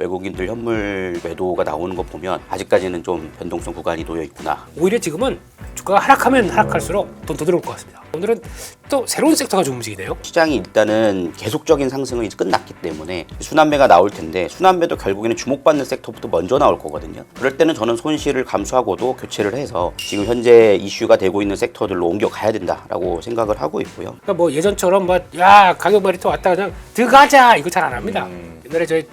외국인들 현물 매도가 나오는 거 보면 아직까지는 좀 변동성 구간이 놓여 있구나. 오히려 지금은 주가가 하락하면 하락할수록 돈 더 들어올 것 같습니다. 오늘은 또 새로운 섹터가 좀 움직이네요. 시장이 일단은 계속적인 상승은 이제 끝났기 때문에 순환매가 나올 텐데 순환매도 결국에는 주목받는 섹터부터 먼저 나올 거거든요. 그럴 때는 저는 손실을 감수하고도 교체를 해서 지금 현재 이슈가 되고 있는 섹터들로 옮겨가야 된다라고 생각을 하고 있고요. 그러니까 뭐 예전처럼 야 가격 메리트 왔다 그냥 들어가자 이거 잘 안 합니다. 옛날에 저희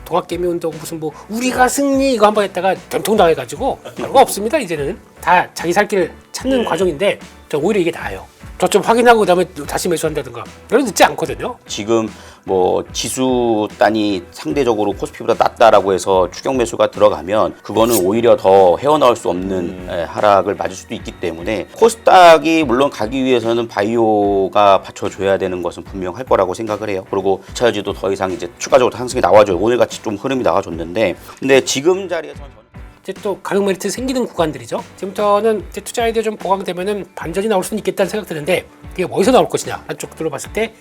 동학개미 운동 무슨 뭐 우리가 승리 이거 한번 했다가 전통당해가지고 별거 없습니다. 이제는 다 자기 살 길 찾는 과정인데 저 오히려 이게 나아요. 저점 확인하고 그다음에 다시 매수한다든가 별로 늦지 않거든요. 지금 뭐 지수 단이 상대적으로 코스피보다 낮다라고 해서 추격 매수가 들어가면 그거는 오히려 더 헤어나올 수 없는 하락을 맞을 수도 있기 때문에 코스닥이 물론 가기 위해서는 바이오가 받쳐줘야 되는 것은 분명할 거라고 생각을 해요. 그리고 차여지도 더 이상 이제 추가적으로 상승이 나와줘요. 오늘같이 좀 흐름이 나와줬는데 근데 지금 자리에서는 이제 또 가격 메리트 생기는 구간들이죠. 지금부터는 이제 투자 아이디어 좀 보강되면은 반전이 나올 수는 있겠다는 생각 드는데 그게 어디서 나올 것이냐 한쪽 들어봤을 때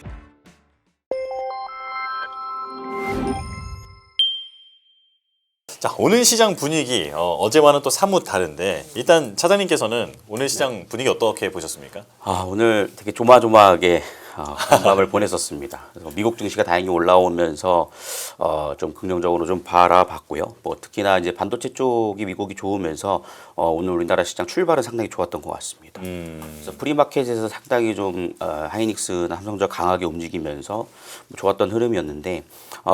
자, 오늘 시장 분위기 어제와는 또 사뭇 다른데 일단 차장님께서는 오늘 시장 분위기 어떻게 보셨습니까? 오늘 되게 조마조마하게 밤을 보냈었습니다. 그래서 미국 증시가 다행히 올라오면서 좀 긍정적으로 좀 바라봤고요. 뭐 특히나 이제 반도체 쪽이 미국이 좋으면서 오늘 우리나라 시장 출발은 상당히 좋았던 것 같습니다. 그래서 프리마켓에서 상당히 좀 하이닉스나 삼성전자 강하게 움직이면서 좋았던 흐름이었는데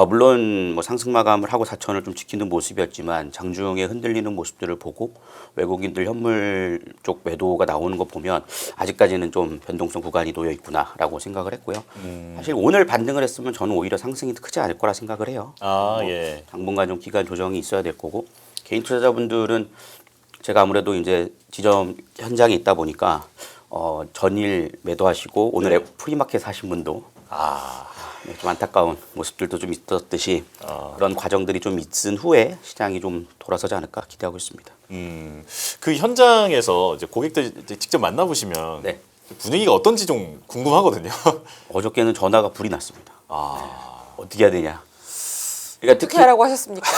물론 뭐 상승 마감을 하고 4천을 좀 지키는 모습이었지만 장중에 흔들리는 모습들을 보고 외국인들 현물 쪽 매도가 나오는 거 보면 아직까지는 좀 변동성 구간이 놓여 있구나라고 생각을 했고요. 사실 오늘 반등을 했으면 저는 오히려 상승이 크지 않을 거라 생각을 해요. 예. 당분간 좀 기간 조정이 있어야 될 거고 개인 투자자분들은 제가 아무래도 이제 지점 현장에 있다 보니까 전일 매도하시고 오늘 프리마켓 하신 분도 좀 안타까운 모습들도 좀 있었듯이 그런 과정들이 좀 있은 후에 시장이 좀 돌아서지 않을까 기대하고 있습니다. 그 현장에서 이제 고객들 이제 직접 만나보시면 네. 분위기가 어떤지 좀 궁금하거든요. 어저께는 전화가 불이 났습니다. 어떻게 해야 되냐. 그러니까 어떻게 하라고 하셨습니까?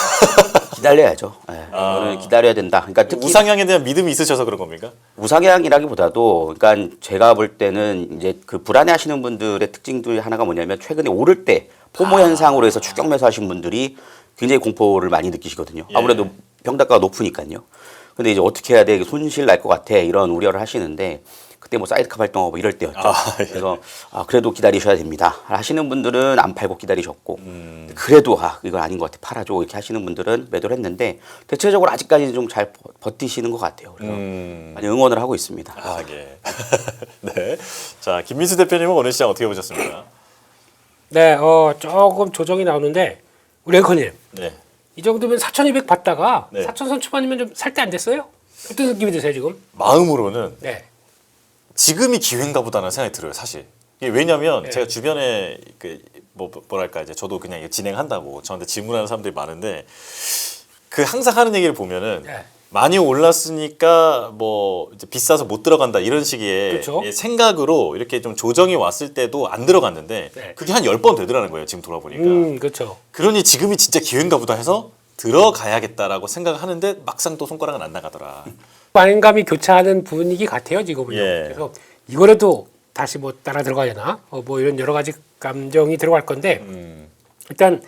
기다려야죠. 이거는 기다려야 된다. 그러니까 특히 우상향에 대한 믿음이 있으셔서 그런 겁니까? 우상향이라기보다도 그러니까 제가 볼 때는 이제 그 불안해하시는 분들의 특징 중에 하나가 뭐냐면 최근에 오를 때 포모 현상으로 해서 추격 매수하신 분들이 굉장히 공포를 많이 느끼시거든요. 아무래도 평단가가 높으니까요. 근데 이제 어떻게 해야 돼? 손실 날 것 같아. 이런 우려를 하시는데 그때 뭐 사이드카 발동하고 이럴 때였죠. 그래서 그래도 기다리셔야 됩니다. 하시는 분들은 안 팔고 기다리셨고 그래도 이건 아닌 것 같아. 팔아줘. 이렇게 하시는 분들은 매도를 했는데 대체적으로 아직까지는 좀 잘 버티시는 것 같아요. 그래서 많이 응원을 하고 있습니다. 예. 네. 자, 김민수 대표님은 오늘 시장 어떻게 보셨습니까? 네, 조금 조정이 나오는데 우리 앵커님 네. 이 정도면 4,200 받다가 네. 4,000선 초반이면 좀 살 때 안 됐어요? 어떤 느낌이 드세요 지금? 마음으로는 네. 지금이 기회인가 보다는 생각이 들어요, 사실. 이게 왜냐면 제가 주변에 뭐랄까 이제 저도 그냥 이거 진행한다고 저한테 질문하는 사람들이 많은데 그 항상 하는 얘기를 보면은 많이 올랐으니까 뭐 이제 비싸서 못 들어간다 이런 식의 그렇죠. 생각으로 이렇게 좀 조정이 왔을 때도 안 들어갔는데 그게 한 10번 되더라는 거예요, 지금 돌아보니까. 그렇죠. 그러니 지금이 진짜 기회인가 보다 해서 들어가야겠다라고 생각을 하는데 막상 또 손가락은 안 나가더라. 마음감이 교차하는 분위기 같아요 지금은요. 그래서 이거라도 다시 뭐 따라 들어가야 되나? 뭐 이런 여러 가지 감정이 들어갈 건데 일단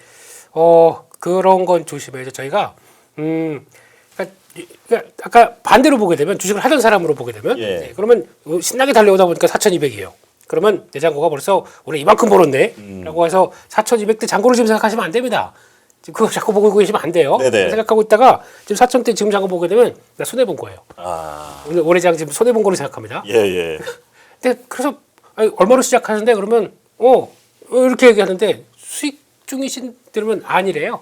그런 건 조심해야죠. 저희가 그러니까 아까 반대로 보게 되면 주식을 하던 사람으로 보게 되면 그러면 신나게 달려오다 보니까 4,200이에요. 그러면 내장고가 벌써 오늘 이만큼 벌었네 라고 해서 4,200대 장고를 지금 생각하시면 안 됩니다. 지금 그거 자꾸 보고 계시면 안 돼요. 생각하고 있다가 지금 4,000대 지금 장고 보게 되면 나 손해본 거예요. 오늘 올해장 지금 손해본 거로 생각합니다. 근데 그래서 얼마로 시작하는데 그러면 이렇게 얘기하는데 수익 중이신 들으면 아니래요.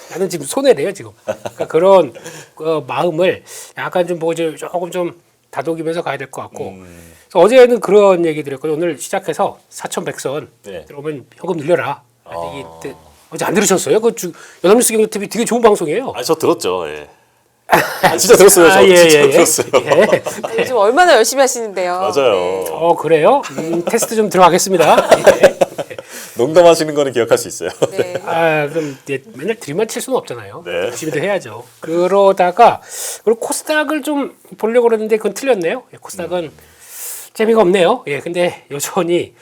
나는 지금 손해래요 지금. 그러니까 그런 마음을 약간 좀 조금 좀 다독이면서 가야 될 것 같고. 그래서 어제는 그런 얘기 드렸거든요. 오늘 시작해서 4,100선 들어오면 현금 늘려라. 어제 안 들으셨어요? 연합뉴스 경제TV 되게 좋은 방송이에요. 저 들었죠. 진짜 들었어요. 진짜 들었어요. 요즘 얼마나 열심히 하시는데요. 맞아요. 그래요? 테스트 좀 들어가겠습니다. 농담하시는 거는 기억할 수 있어요. 네. 아 그럼 이제 맨날 드림만 칠 수는 없잖아요. 네. 열심히도 해야죠. 그러다가 그리고 코스닥을 좀 보려고 그러는데 그건 틀렸네요. 예, 코스닥은 재미가 없네요. 예, 근데 여전히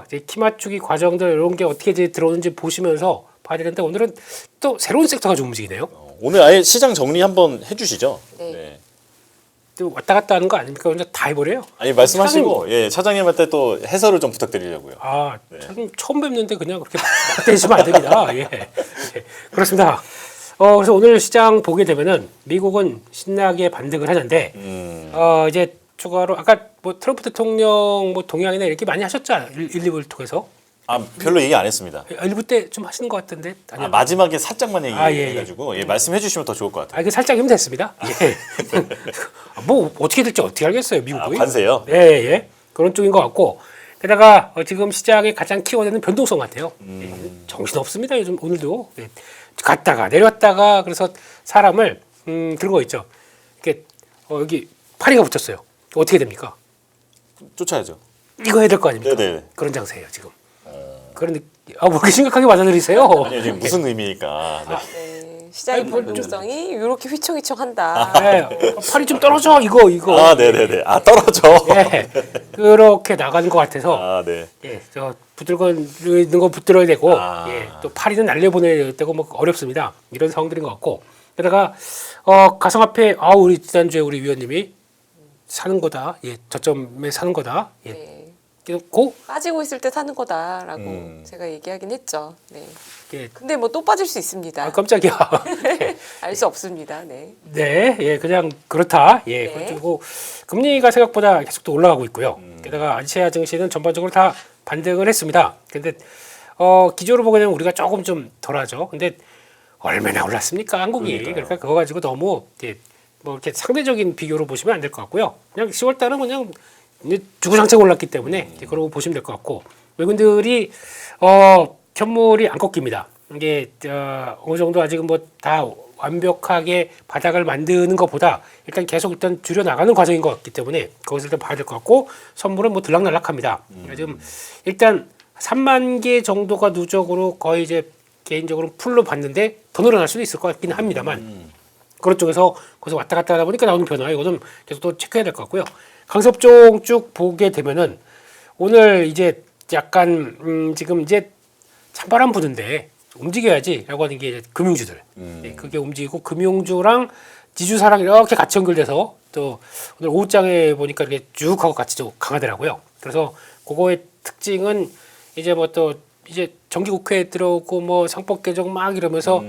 이제 키 맞추기 과정들 이런 게 어떻게 이제 들어오는지 보시면서 봐야 되는데 오늘은 또 새로운 섹터가 좀 움직이네요. 오늘 아예 시장 정리 한번 해주시죠. 네. 또 왔다 갔다 하는 거 아닙니까? 그냥 다 해버려요. 아니 말씀하시고 예 차장님한테 또 해설을 좀 부탁드리려고요. 아, 참 처음 뵙는데 그냥 그렇게 막 대시면 안 됩니다. 예. 예. 그렇습니다. 그래서 오늘 시장 보게 되면은 미국은 신나게 반등을 하는데 이제 추가로 아까 뭐 트럼프 대통령 뭐 동향이나 이렇게 많이 하셨죠? 1, 2부를 통해서. 아 별로 얘기 안 했습니다. 1부 때 좀 하시는 것 같은데. 아, 마지막에 살짝만 예, 예. 얘기해가지고 예, 말씀해 주시면 더 좋을 것 같아요. 이게 살짝 힘들었습니다. 예. 뭐 어떻게 될지 어떻게 알겠어요, 미국이. 관세요? 예, 예. 그런 쪽인 것 같고. 게다가 지금 시장의 가장 키워드는 변동성 같아요. 예. 정신 없습니다. 요즘 오늘도 예. 갔다가 내렸다가 그래서 사람을 그런 거 있죠. 이렇게 여기 파리가 붙었어요. 어떻게 됩니까? 쫓아야죠. 이거 해야 될 거 아닙니까? 네네. 그런 장세예요 지금. 그런 뭐 그렇게 심각하게 받아들이세요? 아니요 지금 무슨 의미니까. 네. 네. 시장의 아니, 뭐 변동성이 이렇게 휘청휘청한다. 네. 팔이 좀 떨어져 이거. 아 네네네. 아 떨어져. 예. 그렇게 나가는 것 같아서 아 네. 예, 저 붙들고 거 붙들어야 되고 아. 예, 또 파리는 날려보내야 되고 뭐 어렵습니다. 이런 상황들인 것 같고 게다가 가상화폐 우리 지난주에 우리 위원님이 사는 거다. 예, 저점에 사는 거다. 예. 네. 그렇고 빠지고 있을 때 사는 거다라고 제가 얘기하긴 했죠. 네. 예. 근데 뭐 또 빠질 수 있습니다. 아 깜짝이야. 예. 알 수 없습니다. 네. 네, 예, 그냥 그렇다. 예, 네. 그리고 금리가 생각보다 계속 또 올라가고 있고요. 게다가 아시아 증시는 전반적으로 다 반등을 했습니다. 근데 기조로 보게 되면 우리가 조금 좀 덜하죠. 근데 얼마나 올랐습니까, 한국이? 그러니까요. 그러니까 그거 가지고 너무 뭐 이렇게 상대적인 비교로 보시면 안 될 것 같고요. 그냥 10월 달은 그냥 주구장창 올랐기 때문에 그러고 보시면 될 것 같고 외국인들이 현물이 안 꺾입니다. 이게 어느 정도 아직은 뭐 다 완벽하게 바닥을 만드는 것보다 일단 계속 일단 줄여 나가는 과정인 것 같기 때문에 거기서 일단 봐야 될 것 같고 선물은 뭐 들락날락합니다. 지금 일단 3만 개 정도가 누적으로 거의 이제 개인적으로 풀로 봤는데 더 늘어날 수도 있을 것 같긴 합니다만 그런 쪽에서 거기서 왔다 갔다 하다 보니까 나오는 변화 이거는 계속 또 체크해야 될 것 같고요. 강섭종 쭉 보게 되면은 오늘 이제 약간 지금 이제 찬바람 부는데 움직여야지라고 하는 게 이제 금융주들. 네, 그게 움직이고 금융주랑 지주사랑 이렇게 같이 연결돼서 또 오늘 오후장에 보니까 이렇게 쭉 하고 같이 좀 강하더라고요. 그래서 그거의 특징은 이제 뭐 또 이제 정기국회에 들어오고 뭐 상법 개정 막 이러면서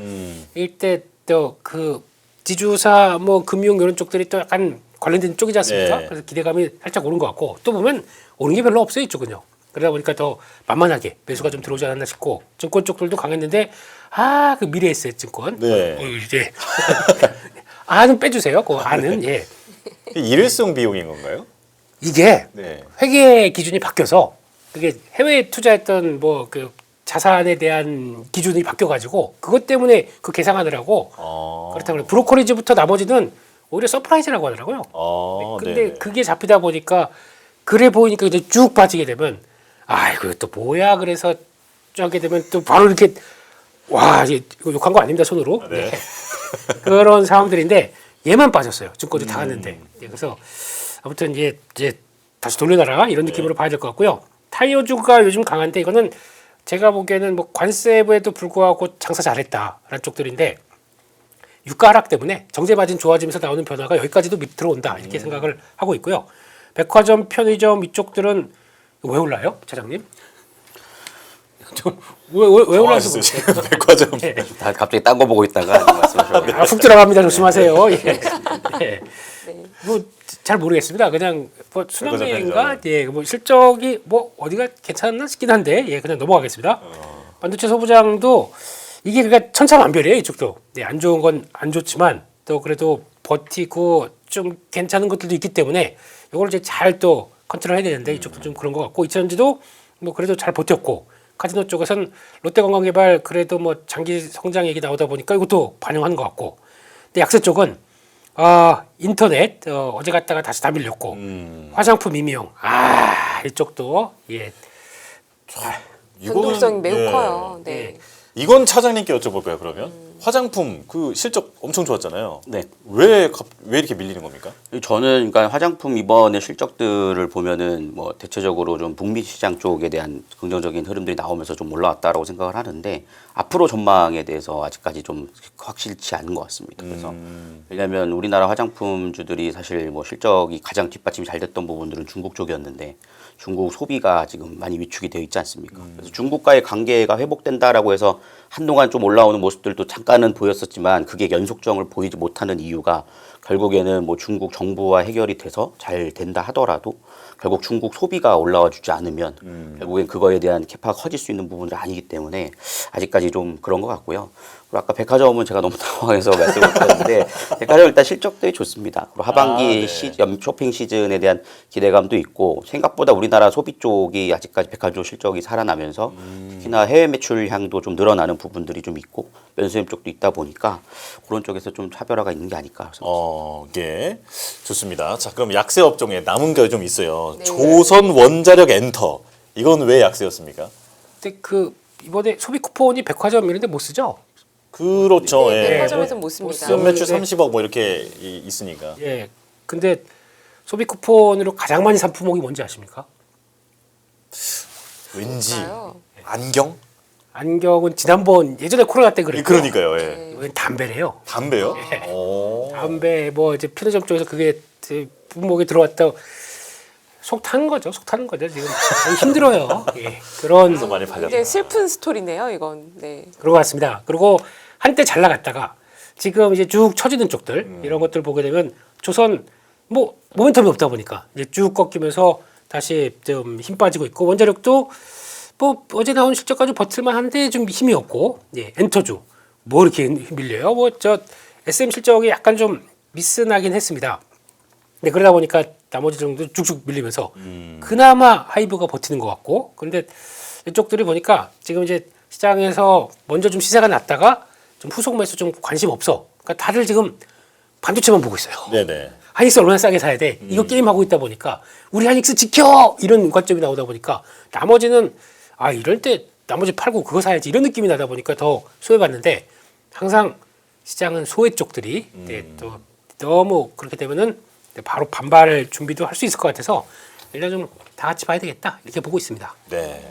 이때 또 그 지주사 뭐 금융 이런 쪽들이 또 약간 관련된 쪽이지 않습니까? 네. 그래서 기대감이 살짝 오른 것 같고 또 보면 오는 게 별로 없어요 이쪽은요. 그러다 보니까 더 만만하게 매수가 좀 들어오지 않았나 싶고 증권 쪽들도 강했는데 그 미래에셋 증권 네. 이제 아는 빼주세요. 그 아는 예 일회성 비용인 건가요? 이게 네. 회계 기준이 바뀌어서 그게 해외에 투자했던 뭐 그 자산에 대한 기준이 바뀌어가지고 그것 때문에 그 계산하느라고 그렇다고 그래 브로커리지부터 나머지는 오히려 서프라이즈라고 하더라고요. 근데 네네. 그게 잡히다 보니까 그래 보이니까 이제 쭉 빠지게 되면 이거 또 뭐야 그래서 쭉 하게 되면 또 바로 이렇게 이거 욕한 거 아닙니다 손으로 네. 그런 상황들인데 얘만 빠졌어요 증권도 다 갔는데 그래서 아무튼 이제 다시 돌려놔라 이런 느낌으로 봐야 될 것 같고요 타이어주가 요즘 강한데 이거는 제가 보기에는 뭐 관세부에도 불구하고 장사 잘했다라는 쪽들인데 유가 하락 때문에 정제 마진 좋아지면서 나오는 변화가 여기까지도 밑 들어온다 이렇게 생각을 하고 있고요. 백화점, 편의점 이쪽들은 왜 올라요, 차장님? 왜 올라서 당황하셨어요, 지금 백화점. 다 갑자기 딴 거 보고 있다가 말씀하셔가지고. 훅 들어갑니다. 조심하세요. 예. 네. 뭐 잘 모르겠습니다. 그냥 뭐 순환매인가? 편의점. 예, 뭐 실적이 뭐 어디가 괜찮나 싶긴 한데 예, 그냥 넘어가겠습니다. 반도체 소부장도 이게 그러니까 천차만별이에요. 이쪽도. 네, 안 좋은 건 안 좋지만 또 그래도 버티고 좀 괜찮은 것들도 있기 때문에 이걸 이제 잘 또 컨트롤해야 되는데 이쪽도 좀 그런 것 같고 이천지도 뭐 그래도 잘 버텼고 카지노 쪽에서는 롯데관광개발 그래도 뭐 장기 성장 얘기 나오다 보니까 이것도 반영하는 것 같고 근데 약세 쪽은 인터넷 어제 갔다가 다시 다 밀렸고 화장품 임용 이쪽도 예 변동성이 매우 예. 커요. 네. 이건 차장님께 여쭤볼까요? 그러면 화장품 그 실적 엄청 좋았잖아요. 네. 왜 이렇게 밀리는 겁니까? 저는 그러니까 화장품 이번에 실적들을 보면은 뭐 대체적으로 좀 북미 시장 쪽에 대한 긍정적인 흐름들이 나오면서 좀 올라왔다라고 생각을 하는데 앞으로 전망에 대해서 아직까지 좀 확실치 않은 것 같습니다. 그래서 왜냐하면 우리나라 화장품주들이 사실 뭐 실적이 가장 뒷받침이 잘 됐던 부분들은 중국 쪽이었는데 중국 소비가 지금 많이 위축이 되어 있지 않습니까? 그래서 중국과의 관계가 회복된다라고 해서 한동안 좀 올라오는 모습들도 잠깐은 보였었지만 그게 연속성을 보이지 못하는 이유가 결국에는 뭐 중국 정부와 해결이 돼서 잘 된다 하더라도 결국 중국 소비가 올라와 주지 않으면 결국엔 그거에 대한 캐파가 커질 수 있는 부분은 아니기 때문에 아직까지 좀 그런 것 같고요. 그리고 아까 백화점은 제가 너무 당황해서 말씀을 드렸는데 백화점 일단 실적들이 좋습니다. 그리고 하반기 쇼핑 시즌에 대한 기대감도 있고 생각보다 우리나라 소비 쪽이 아직까지 백화점 실적이 살아나면서 특히나 해외 매출량도 좀 늘어나는 부분들이 좀 있고 면세점 쪽도 있다 보니까 그런 쪽에서 좀 차별화가 있는 게 아닐까 생각합니다. 예. 좋습니다. 자, 그럼 약세 업종에 남은 게 좀 있어요. 네. 조선 원자력 엔터. 이건 왜 약세였습니까? 근데 그 이번에 소비 쿠폰이 백화점 이런 데 못 쓰죠? 그렇죠. 네, 예. 백화점에서 뭐- 못 씁니다. 뭐 연매출 네. 30억 뭐 이렇게 있으니까. 예. 근데 소비 쿠폰으로 가장 많이 산 품목이 뭔지 아십니까? 왠지 뭘까요? 안경? 안경은 지난번 예전에 코로나 때 그랬고 그러니까요. 예. 이건 담배래요. 담배요? 예. 오. 담배 뭐 이제 편의점 쪽에서 그게 제 품목에 들어왔다 속 타는 거죠. 속 타는 거죠. 지금 많이 힘들어요. 예. 그런 그래서 많이 팔렸다. 굉장히 슬픈 스토리네요, 이건. 네. 그런 것 같습니다. 그리고 한때 잘 나갔다가 지금 이제 쭉 처지는 쪽들 이런 것들 보게 되면 조선 뭐 모멘텀이 없다 보니까 이제 쭉 꺾이면서 다시 좀 힘 빠지고 있고 원자력도 뭐 어제 나온 실적까지 버틸만 한데 좀 힘이 없고 예, 엔터주 뭐 이렇게 밀려요. 뭐 저 SM 실적이 약간 좀 미스나긴 했습니다. 근데 그러다 보니까 나머지 정도 쭉쭉 밀리면서 그나마 하이브가 버티는 것 같고 그런데 이쪽들이 보니까 지금 이제 시장에서 먼저 좀 시세가 났다가 좀 후속 매수 좀 관심 없어. 그러니까 다들 지금 반도체만 보고 있어요. 네네. 하이닉스 얼마나 싸게 사야 돼? 이거 게임 하고 있다 보니까 우리 하이닉스 지켜 이런 관점이 나오다 보니까 나머지는 아 이럴 때 나머지 팔고 그거 사야지 이런 느낌이 나다 보니까 더 소외받는데 항상 시장은 소외 쪽들이 또 너무 그렇게 되면은 바로 반발 준비도 할 수 있을 것 같아서 일단 좀 다 같이 봐야 되겠다 이렇게 보고 있습니다. 네.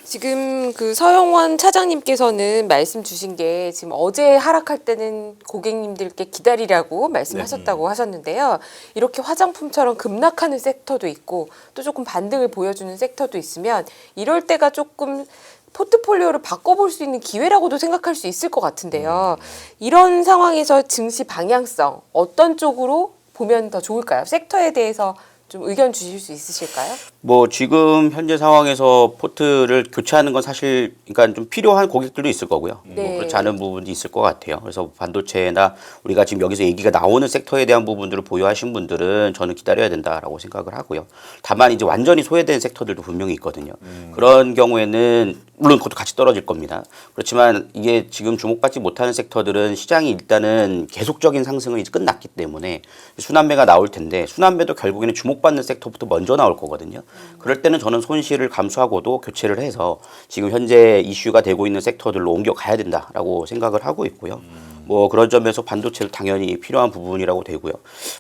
지금 그 서영원 차장님께서는 말씀 주신 게 지금 어제 하락할 때는 고객님들께 기다리라고 말씀하셨다고 하셨는데요. 이렇게 화장품처럼 급락하는 섹터도 있고 또 조금 반등을 보여주는 섹터도 있으면 이럴 때가 조금 포트폴리오를 바꿔볼 수 있는 기회라고도 생각할 수 있을 것 같은데요. 이런 상황에서 증시 방향성 어떤 쪽으로 보면 더 좋을까요? 섹터에 대해서 좀 의견 주실 수 있으실까요? 뭐 지금 현재 상황에서 포트를 교체하는 건 사실 그러니까 좀 필요한 고객들도 있을 거고요. 네. 뭐 그렇지 않은 부분도 있을 것 같아요. 그래서 반도체나 우리가 지금 여기서 얘기가 나오는 섹터에 대한 부분들을 보유하신 분들은 저는 기다려야 된다라고 생각을 하고요. 다만 이제 완전히 소외된 섹터들도 분명히 있거든요. 그런 경우에는 물론 그것도 같이 떨어질 겁니다. 그렇지만 이게 지금 주목받지 못하는 섹터들은 시장이 일단은 계속적인 상승은 이제 끝났기 때문에 순환매가 나올 텐데 순환매도 결국에는 주목받는 섹터부터 먼저 나올 거거든요. 그럴 때는 저는 손실을 감수하고도 교체를 해서 지금 현재 이슈가 되고 있는 섹터들로 옮겨가야 된다라고 생각을 하고 있고요. 뭐 그런 점에서 반도체도 당연히 필요한 부분이라고 되고요.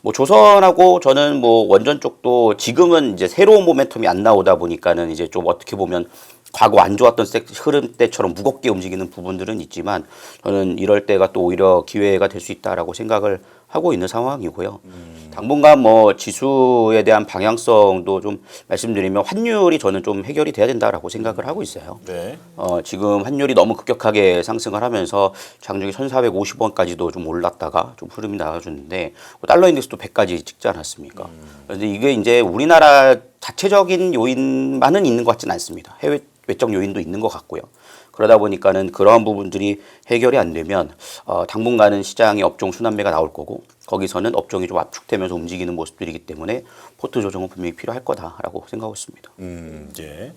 뭐 조선하고 저는 뭐 원전 쪽도 지금은 이제 새로운 모멘텀이 안 나오다 보니까는 이제 좀 어떻게 보면 과거 안 좋았던 흐름 때처럼 무겁게 움직이는 부분들은 있지만 저는 이럴 때가 또 오히려 기회가 될 수 있다라고 생각을 하고 있는 상황이고요. 당분간 뭐 지수에 대한 방향성도 좀 말씀드리면 환율이 저는 좀 해결이 돼야 된다라고 생각을 하고 있어요. 네. 지금 환율이 너무 급격하게 상승을 하면서 장중에 1,450원까지도 좀 올랐다가 좀 흐름이 나와주는데 달러 인덱스도 100까지 찍지 않았습니까? 그런데 이게 이제 우리나라 자체적인 요인만은 있는 것 같지는 않습니다. 해외 외적 요인도 있는 것 같고요. 그러다 보니까는 그러한 부분들이 해결이 안 되면 당분간은 시장의 업종 순환매가 나올 거고 거기서는 업종이 좀 압축되면서 움직이는 모습들이기 때문에 포트 조정은 분명히 필요할 거다라고 생각하고 있습니다. 예.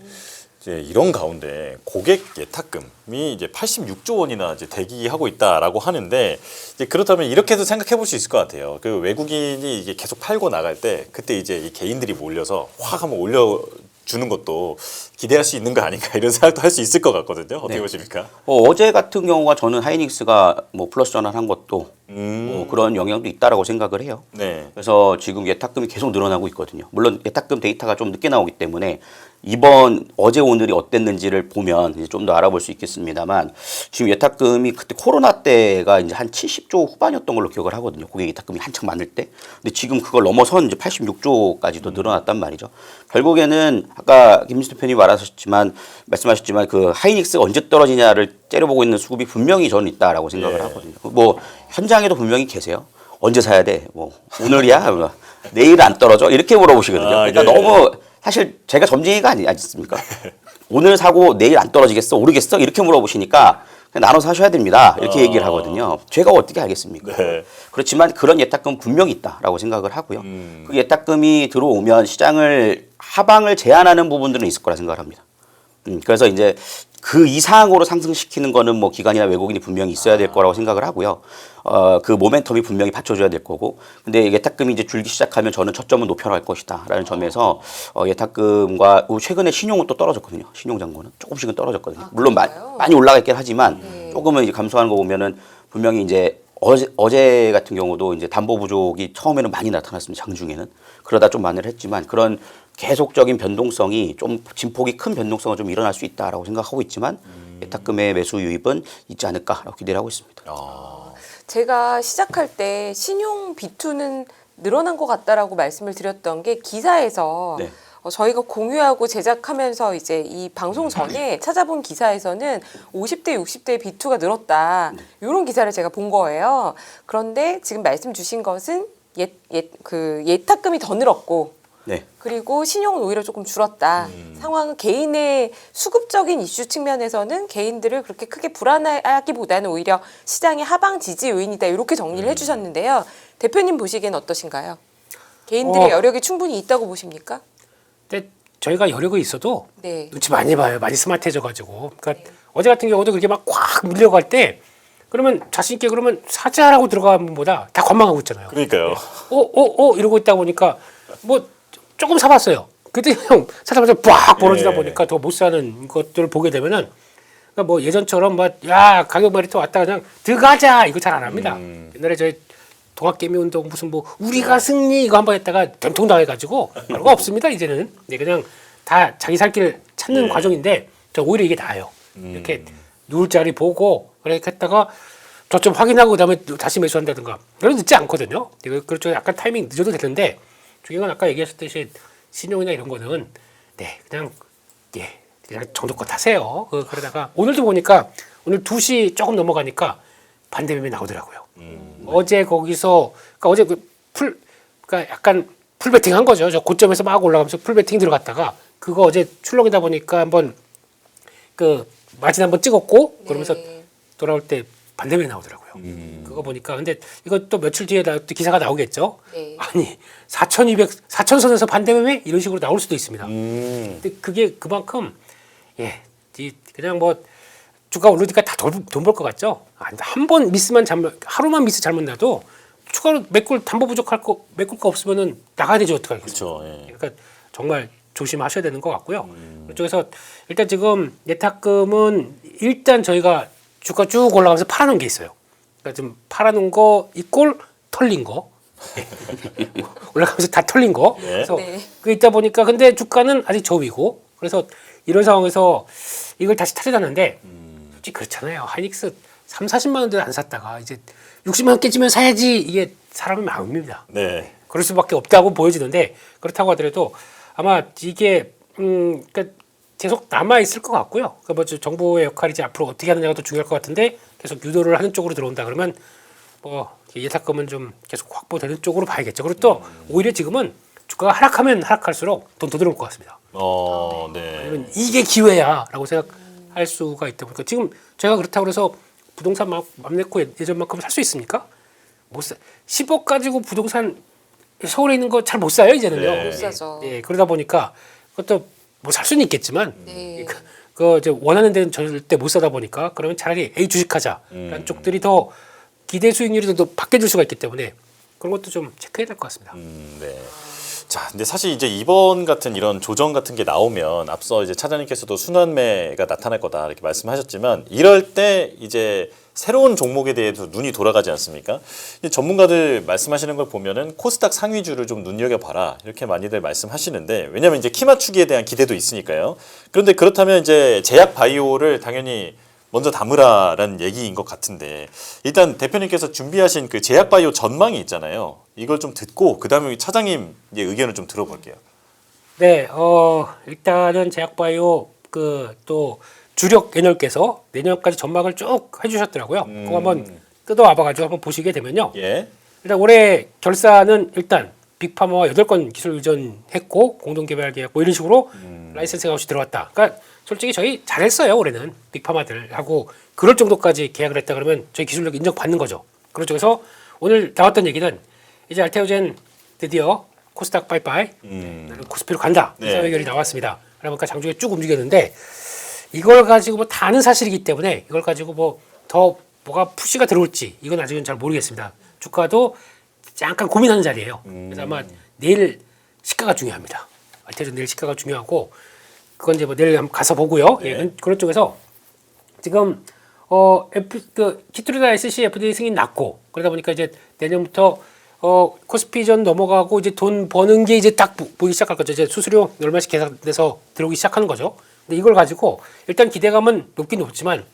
이제 이런 가운데 고객 예탁금이 이제 86조 원이나 이제 대기하고 있다라고 하는데 이제 그렇다면 이렇게도 생각해 볼 수 있을 것 같아요. 그 외국인이 이게 계속 팔고 나갈 때 그때 이제 이 개인들이 몰려서 확 한번 올려 주는 것도 기대할 수 있는 거 아닌가 이런 생각도 할 수 있을 것 같거든요. 어떻게 네. 보십니까? 어제 같은 경우가 저는 하이닉스가 뭐 플러스 전환한 것도 뭐 그런 영향도 있다라고 생각을 해요. 네. 그래서 지금 예탁금이 계속 늘어나고 있거든요. 물론 예탁금 데이터가 좀 늦게 나오기 때문에 이번 어제 오늘이 어땠는지를 보면 이제 좀 더 알아볼 수 있겠습니다만 지금 예탁금이 그때 코로나 때가 이제 한 70조 후반이었던 걸로 기억을 하거든요. 고객 예탁금이 한창 많을 때. 근데 지금 그걸 넘어선 이제 86조까지도 늘어났단 말이죠. 결국에는 아까 김민수 대표님 말씀하셨지만 그 하이닉스가 언제 떨어지냐를 째려보고 있는 수급이 분명히 저는 있다라고 생각을 예. 하거든요. 뭐 현장에도 분명히 계세요. 언제 사야 돼? 뭐 오늘이야? 뭐 내일 안 떨어져? 이렇게 물어보시거든요. 그러니까 예. 너무 사실 제가 점쟁이가 아니지 않습니까? 오늘 사고 내일 안 떨어지겠어? 오르겠어? 이렇게 물어보시니까 그냥 나눠 사셔야 됩니다. 이렇게 얘기를 하거든요. 제가 어떻게 알겠습니까? 네. 그렇지만 그런 예탁금 분명히 있다라고 생각을 하고요. 그 예탁금이 들어오면 시장을 하방을 제한하는 부분들은 있을 거라 생각을 합니다. 그래서 이제 그 이상으로 상승시키는 거는 뭐 기관이나 외국인이 분명히 있어야 될 거라고 생각을 하고요. 그 모멘텀이 분명히 받쳐줘야 될 거고. 근데 예탁금이 이제 줄기 시작하면 저는 초점은 높여갈 것이다라는 점에서 예탁금과 최근에 신용은 또 떨어졌거든요. 신용잔고는 조금씩은 떨어졌거든요. 물론 그런가요? 많이 올라가 있긴 하지만 조금은 이제 감소하는 거 보면은 분명히 이제 어제 같은 경우도 이제 담보 부족이 처음에는 많이 나타났습니다. 장중에는. 그러다 좀 만회를 했지만 그런 계속적인 변동성이 좀 진폭이 큰 변동성은 좀 일어날 수 있다라고 생각하고 있지만 예탁금의 매수 유입은 있지 않을까라고 기대를 하고 있습니다. 제가 시작할 때 신용 비투는 늘어난 것 같다라고 말씀을 드렸던 게 기사에서 네. 저희가 공유하고 제작하면서 이제 이 방송 전에 찾아본 기사에서는 50대, 60대 비투가 늘었다. 이런 기사를 제가 본 거예요. 그런데 지금 말씀 주신 것은 예탁금이 더 늘었고 네. 그리고 신용은 오히려 조금 줄었다. 상황은 개인의 수급적인 이슈 측면에서는 개인들을 그렇게 크게 불안하기보다는 오히려 시장의 하방 지지 요인이다. 이렇게 정리를 해주셨는데요. 대표님 보시기엔 어떠신가요? 개인들의 여력이 충분히 있다고 보십니까? 근데 저희가 여력이 있어도 네. 눈치 많이 봐요. 많이 스마트해져가지고. 그러니까 어제 같은 경우도 그렇게 막 꽉 밀려갈 때 그러면 자신 있게 그러면 사자라고 들어가는 분보다 다 관망하고 있잖아요. 그러니까요. 이러고 있다 보니까 뭐 조금 사봤어요. 그때 형 사자마자 빡 벌어지다 예. 보니까 더 못 사는 것들을 보게 되면은 그러니까 뭐 예전처럼 야 가격 말이 또 왔다 그냥 들어가자 이거 잘 안 합니다. 옛날에 저희 동학개미 운동 무슨 뭐 우리가 승리 이거 한번 했다가 된통 당해가지고 별거 없습니다 이제는. 네, 그냥 다 자기 살 길 찾는 과정인데 저 오히려 이게 나아요. 이렇게 누울 자리 보고 그렇게 했다가 저점 확인하고 그다음에 다시 매수한다든가 그런 늦지 않거든요. 그렇죠. 약간 타이밍 늦어도 되는데 중요한 건 아까 얘기하셨듯이 신용이나 이런 거는 네 그냥 그냥 정도껏 하세요. 그러다가 오늘도 보니까 오늘 2시 조금 넘어가니까 반대매매 나오더라고요. 어제 거기서 그러니까 어제 그러니까 약간 풀베팅 한 거죠. 저 고점에서 막 올라가면서 풀베팅 들어갔다가 그거 어제 출렁이다 보니까 한번 그 마진 한번 찍었고 그러면서 돌아올 때 반대매매 나오더라고요. 그거 보니까 근데 이거 또 며칠 뒤에 또 기사가 나오겠죠. 네. 아니 4,200, 4,000선에서 반대매매 이런 식으로 나올 수도 있습니다. 근데 그게 그만큼 그냥 뭐 주가 오르니까 다 돈 벌 것 같죠? 한 번 미스만 하루만 미스 잘못 나도 추가로 메꿀 담보 메꿀 거 없으면은 나가야 되죠 어떡하겠어요. 그렇죠. 예. 그러니까 정말 조심하셔야 되는 것 같고요. 그쪽에서 일단 지금 예탁금은 일단 저희가 주가 쭉 올라가면서 팔아놓은 게 있어요. 그러니까 좀 팔아놓은 거 이꼴 털린 거 올라가면서 다 털린 거. 네. 그래서 네. 그 있다 보니까 근데 주가는 아직 저위고 그래서 이런 상황에서 이걸 다시 타려놨는데 솔직히 그렇잖아요. 하이닉스 3, 40만 원대 안 샀다가 이제 60만 원 깨지면 사야지 이게 사람의 마음입니다. 네. 그럴 수밖에 없다고 보여지는데 그렇다고 하더라도 아마 이게 그러니까 계속 남아 있을 것 같고요. 그러니까 뭐 정부의 역할이 이제 앞으로 어떻게 하느냐가 더 중요할 것 같은데 계속 유도를 하는 쪽으로 들어온다 그러면 뭐 예탁금은 좀 계속 확보되는 쪽으로 봐야겠죠. 그리고 또 오히려 지금은 주가가 하락하면 하락할수록 돈 더 들어올 것 같습니다. 네. 아니면 이게 기회야라고 생각할 수가 있다 보니까 지금 제가 그렇다고 해서 부동산 맘 내고 예전만큼 살 수 있습니까? 못 사. 10억 가지고 부동산 서울에 있는 거 잘 못 사요 이제는요. 네. 못 사죠. 예, 그러다 보니까 그것도 뭐 살 수는 있겠지만 네. 그 이제 원하는 데는 절대 못 사다 보니까 그러면 차라리 A 주식하자라는 쪽들이 더 기대 수익률이 더 바뀌어질 수가 있기 때문에 그런 것도 좀 체크해야 될 것 같습니다. 네. 자, 근데 사실 이제 이번 같은 이런 조정 같은 게 나오면 앞서 이제 차장님께서도 순환매가 나타날 거다 이렇게 말씀하셨지만 이럴 때 이제 새로운 종목에 대해서 눈이 돌아가지 않습니까? 이제 전문가들 말씀하시는 걸 보면은 코스닥 상위주를 좀 눈여겨봐라 이렇게 많이들 말씀하시는데 왜냐하면 이제 키 맞추기에 대한 기대도 있으니까요. 그런데 그렇다면 이제 제약 바이오를 당연히 먼저 담으라라는 얘기인 것 같은데 일단 대표님께서 준비하신 그 제약 바이오 전망이 있잖아요. 이걸 좀 듣고 그다음에 차장님 의견을 좀 들어볼게요. 네, 일단은 제약바이오 또 주력 애널께서 내년까지 전망을 쭉 해주셨더라고요. 그거 한번 뜯어와봐가지고 한번 보시게 되면요. 예. 일단 올해 결산은 일단 빅파마와 8건 기술 의존했고 공동개발 계약 뭐 이런 식으로 라이센싱 아웃이 들어왔다. 그러니까 솔직히 저희 잘했어요 올해는 빅파마들하고 그럴 정도까지 계약을 했다 그러면 저희 기술력 인정받는 거죠. 그런 쪽에서 오늘 나왔던 얘기는 이제 알테오젠 드디어 코스닥 빠이빠이 나는 코스피로 간다. 네. 기자회견이 나왔습니다. 그러니까 장중에 쭉 움직였는데 이걸 가지고 뭐 다 아는 사실이기 때문에 이걸 가지고 뭐 더 뭐가 푸시가 들어올지 이건 아직은 잘 모르겠습니다. 주가도 잠깐 고민하는 자리예요. 그래서 아마 내일 시가가 중요합니다. 알테오젠 내일 시가가 중요하고 그건 이제 뭐 내일 한번 가서 보고요. 네. 예, 그런 쪽에서 지금 키트루다 SC FDA 승인 났고 그러다 보니까 이제 내년부터 코스피 전 넘어가고 이제 돈 버는 게 이제 딱 보이기 시작할 거죠. 이제 수수료 얼마씩 계산돼서 들어오기 시작하는 거죠. 근데 이걸 가지고 일단 기대감은 높긴 높지만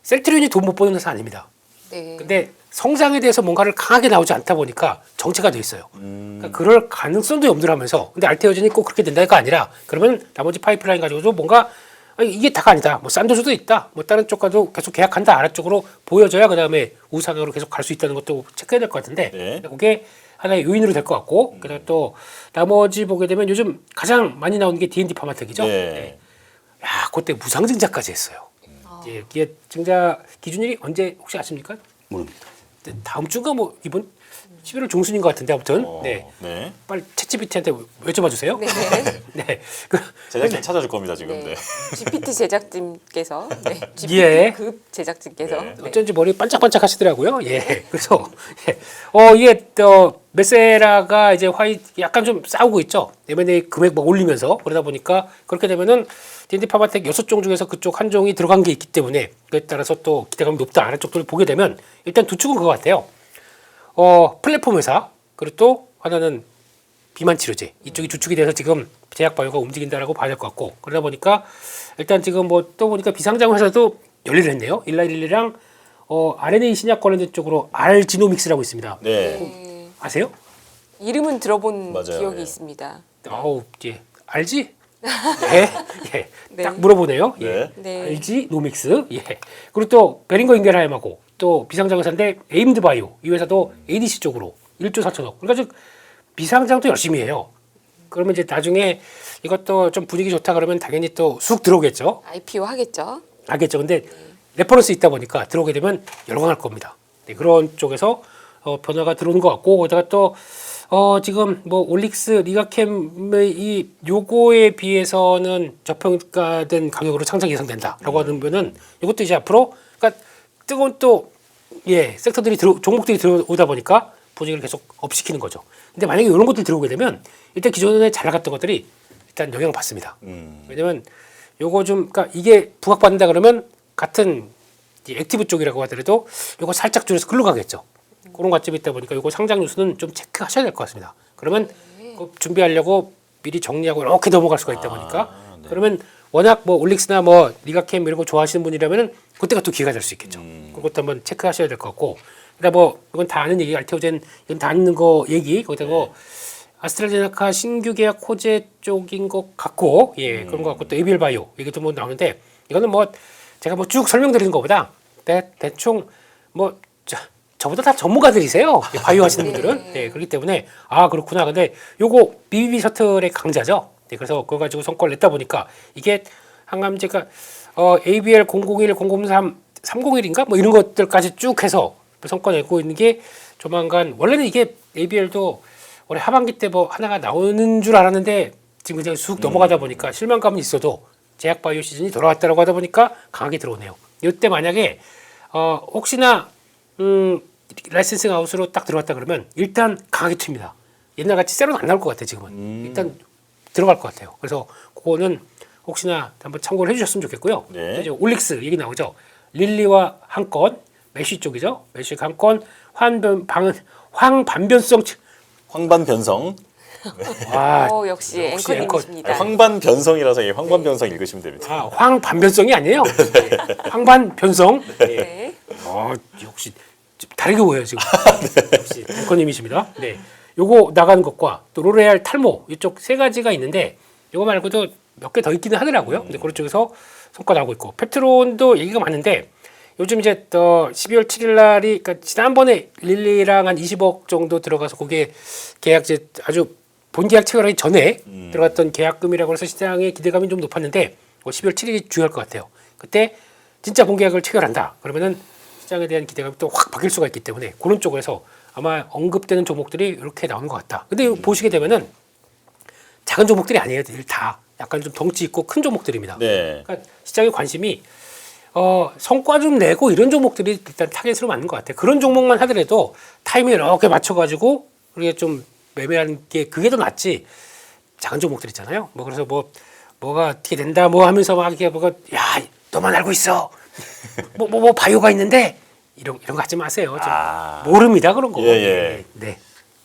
셀트리온이 돈 못 버는 회사 아닙니다. 네. 근데 성장에 대해서 뭔가를 강하게 나오지 않다 보니까 정체가 돼 있어요. 그러니까 그럴 가능성도 염두를 하면서 근데 알테오젠이 꼭 그렇게 된다가 아니라 그러면 나머지 파이프라인 가지고도 뭔가 아니, 이게 다가 아니다. 뭐 산도수도 있다. 뭐 다른 쪽과도 계속 계약한다. 아래쪽으로 보여줘야 그다음에 우상향으로 계속 갈 수 있다는 것도 체크해야 될 것 같은데 네. 그게 하나의 요인으로 될 것 같고 그다음에 또 나머지 보게 되면 요즘 가장 많이 나오는 게 D&D 파마텍이죠. 네. 야, 그때 무상증자까지 했어요. 예, 이게 증자 기준일이 언제 혹시 아십니까? 모릅니다. 다음 주가 뭐 이번 11월 중순인 것 같은데 아무튼 네. 네. 빨리 챗GPT한테 여쭤봐 주세요. 네. 네. 그, 제작진 찾아줄 겁니다 지금. 네. 네. GPT 제작진께서, 네. 예. GPT급 제작진께서. 네. 네. 어쩐지 머리 반짝반짝 하시더라고요. 예. 그래서 예. 이게 메세라가 이제 약간 좀 싸우고 있죠. M&A 금액 막 올리면서 그러다 보니까 그렇게 되면은 D&D 파마텍 6종 중에서 그쪽 한 종이 들어간 게 있기 때문에 그에 따라서 또 기대감이 높다 아래쪽들을 보게 되면 일단 두 축은 그거 같아요. 플랫폼 회사 그리고 또 하나는 비만 치료제 이쪽이 주축이 돼서 지금 제약 바이오가 움직인다라고 봐야 될 것 같고 그러다 보니까 일단 지금 뭐 또 보니까 비상장 회사도 열리를 했네요. 일라일리랑 RNA 신약 관련된 쪽으로 알지노믹스라고 있습니다. 네. 아세요? 이름은 들어본 맞아요. 기억이 예. 있습니다. 예. 알지? 네. 예. 네. 딱 물어보네요. 네. 예. 네. 알지노믹스. 예. 그리고 또 베링거 인겔하임하고 또 비상장 회사인데 에임드 바이오 이 회사도 ADC 쪽으로 1조 4천억. 그러니까 즉 비상장도 열심히 해요. 그러면 이제 나중에 이것도 좀 분위기 좋다 그러면 당연히 또 쑥 들어오겠죠. IPO 하겠죠. 알겠죠. 근데 레퍼런스 있다 보니까 들어오게 되면 열광할 겁니다. 네, 그런 쪽에서 변화가 들어오는 것 같고 거기다가 또 지금 뭐 올릭스 리가캠의 이 요거에 비해서는 저평가된 가격으로 창작 예상된다라고 하면은 이것도 이제 앞으로 그러니까 뜨거운 또 섹터들이 종목들이 들어오다 보니까 분위기를 계속 업시키는 거죠. 근데 만약에 이런 것들 들어오게 되면 일단 기존에 잘 나갔던 것들이 일단 영향을 받습니다. 왜냐면 요거 좀 그러니까 이게 부각받는다 그러면 같은 이 액티브 쪽이라고 하더라도 요거 살짝 줄여서 글로 가겠죠. 그런 관점이 있다 보니까 요거 상장 뉴스는 좀 체크하셔야 될 것 같습니다. 그러면 그거 준비하려고 미리 정리하고 이렇게 넘어갈 수가 있다 보니까 그러면 워낙 뭐 올릭스나 뭐 리가캠 이런 거 좋아하시는 분이라면은 그때가 또 기회가 될 수 있겠죠. 그것도 한번 체크하셔야 될 것 같고. 그러니까 뭐 이건 다 아는 얘기, 알테오젠 이건 다 아는 거 얘기. 거기다 뭐 아스트라제네카 신규 계약 호재 쪽인 것 같고, 그런 것 같고 또 에비엘 바이오 얘기도 뭐 나오는데 이거는 뭐 제가 뭐 쭉 설명드리는 것보다 대충 뭐 저보다 다 전문가들이세요. 바이오 하시는 분들은. 네, 그렇기 때문에 아 그렇구나. 근데 요거 BBB 셔틀의 강자죠. 네, 그래서 그거 가지고 성과를 냈다 보니까 이게 항암제가 ABL 001, 003, 301인가 뭐 이런 것들까지 쭉 해서 성과 내고 있는 게 조만간 원래는 이게 ABL도 올해 하반기 때 뭐 하나가 나오는 줄 알았는데 지금 그냥 쑥 넘어가다 보니까 실망감은 있어도 제약 바이오 시즌이 돌아왔다라고 하다 보니까 강하게 들어오네요. 이때 만약에 혹시나 라이센싱 아웃으로 딱 들어왔다 그러면 일단 강하게 튑니다. 옛날같이 세로는 안 나올 것 같아 지금은. 일단 들어갈 것 같아요. 그래서 그거는 혹시나 한번 참고를 해주셨으면 좋겠고요. 네. 이제 올릭스 얘기 나오죠. 릴리와 한 건, 메쉬 쪽이죠. 메쉬 한 건, 황반변성. 황반변성. 와, 역시 역시 앵커님이십니다. 황반변성이라서 이 황반변성 읽으시면 됩니다. 아, 황반변성이 아니에요. 네. 황반변성. 네. 역시 좀 다르게 보여요 지금. 역시 앵커님이십니다. 네, 요거 나가는 것과 또 로레알 탈모 이쪽 세 가지가 있는데 요거 말고도 몇 개 더 있기는 하더라고요. 근데 그런 쪽에서 성과 나오고 있고 펩트론도 얘기가 많은데 요즘 이제 또 12월 7일 날이 그러니까 지난번에 릴리랑 한 20억 정도 들어가서 그게 계약 이제 아주 본계약 체결하기 전에 들어갔던 계약금이라고 해서 시장의 기대감이 좀 높았는데 12월 7일이 중요할 것 같아요. 그때 진짜 본계약을 체결한다. 그러면은 시장에 대한 기대감이 또 확 바뀔 수가 있기 때문에 그런 쪽에서 아마 언급되는 종목들이 이렇게 나오는 것 같다. 근데 보시게 되면은 작은 종목들이 아니에요. 다 약간 좀 덩치 있고 큰 종목들입니다. 네. 그러니까 시장의 관심이 성과 좀 내고 이런 종목들이 일단 타겟으로 맞는 것 같아요. 그런 종목만 하더라도 타이밍을 이렇게 맞춰가지고 우리가 좀 매매하는 게 그게 더 낫지. 작은 종목들 있잖아요. 뭐 그래서 뭐가 어떻게 된다 뭐 하면서 막 이렇게 뭐가 야 너만 알고 있어. 뭐 바이오가 있는데 이런 거 하지 마세요. 좀 모릅니다 그런 거. 예. 네.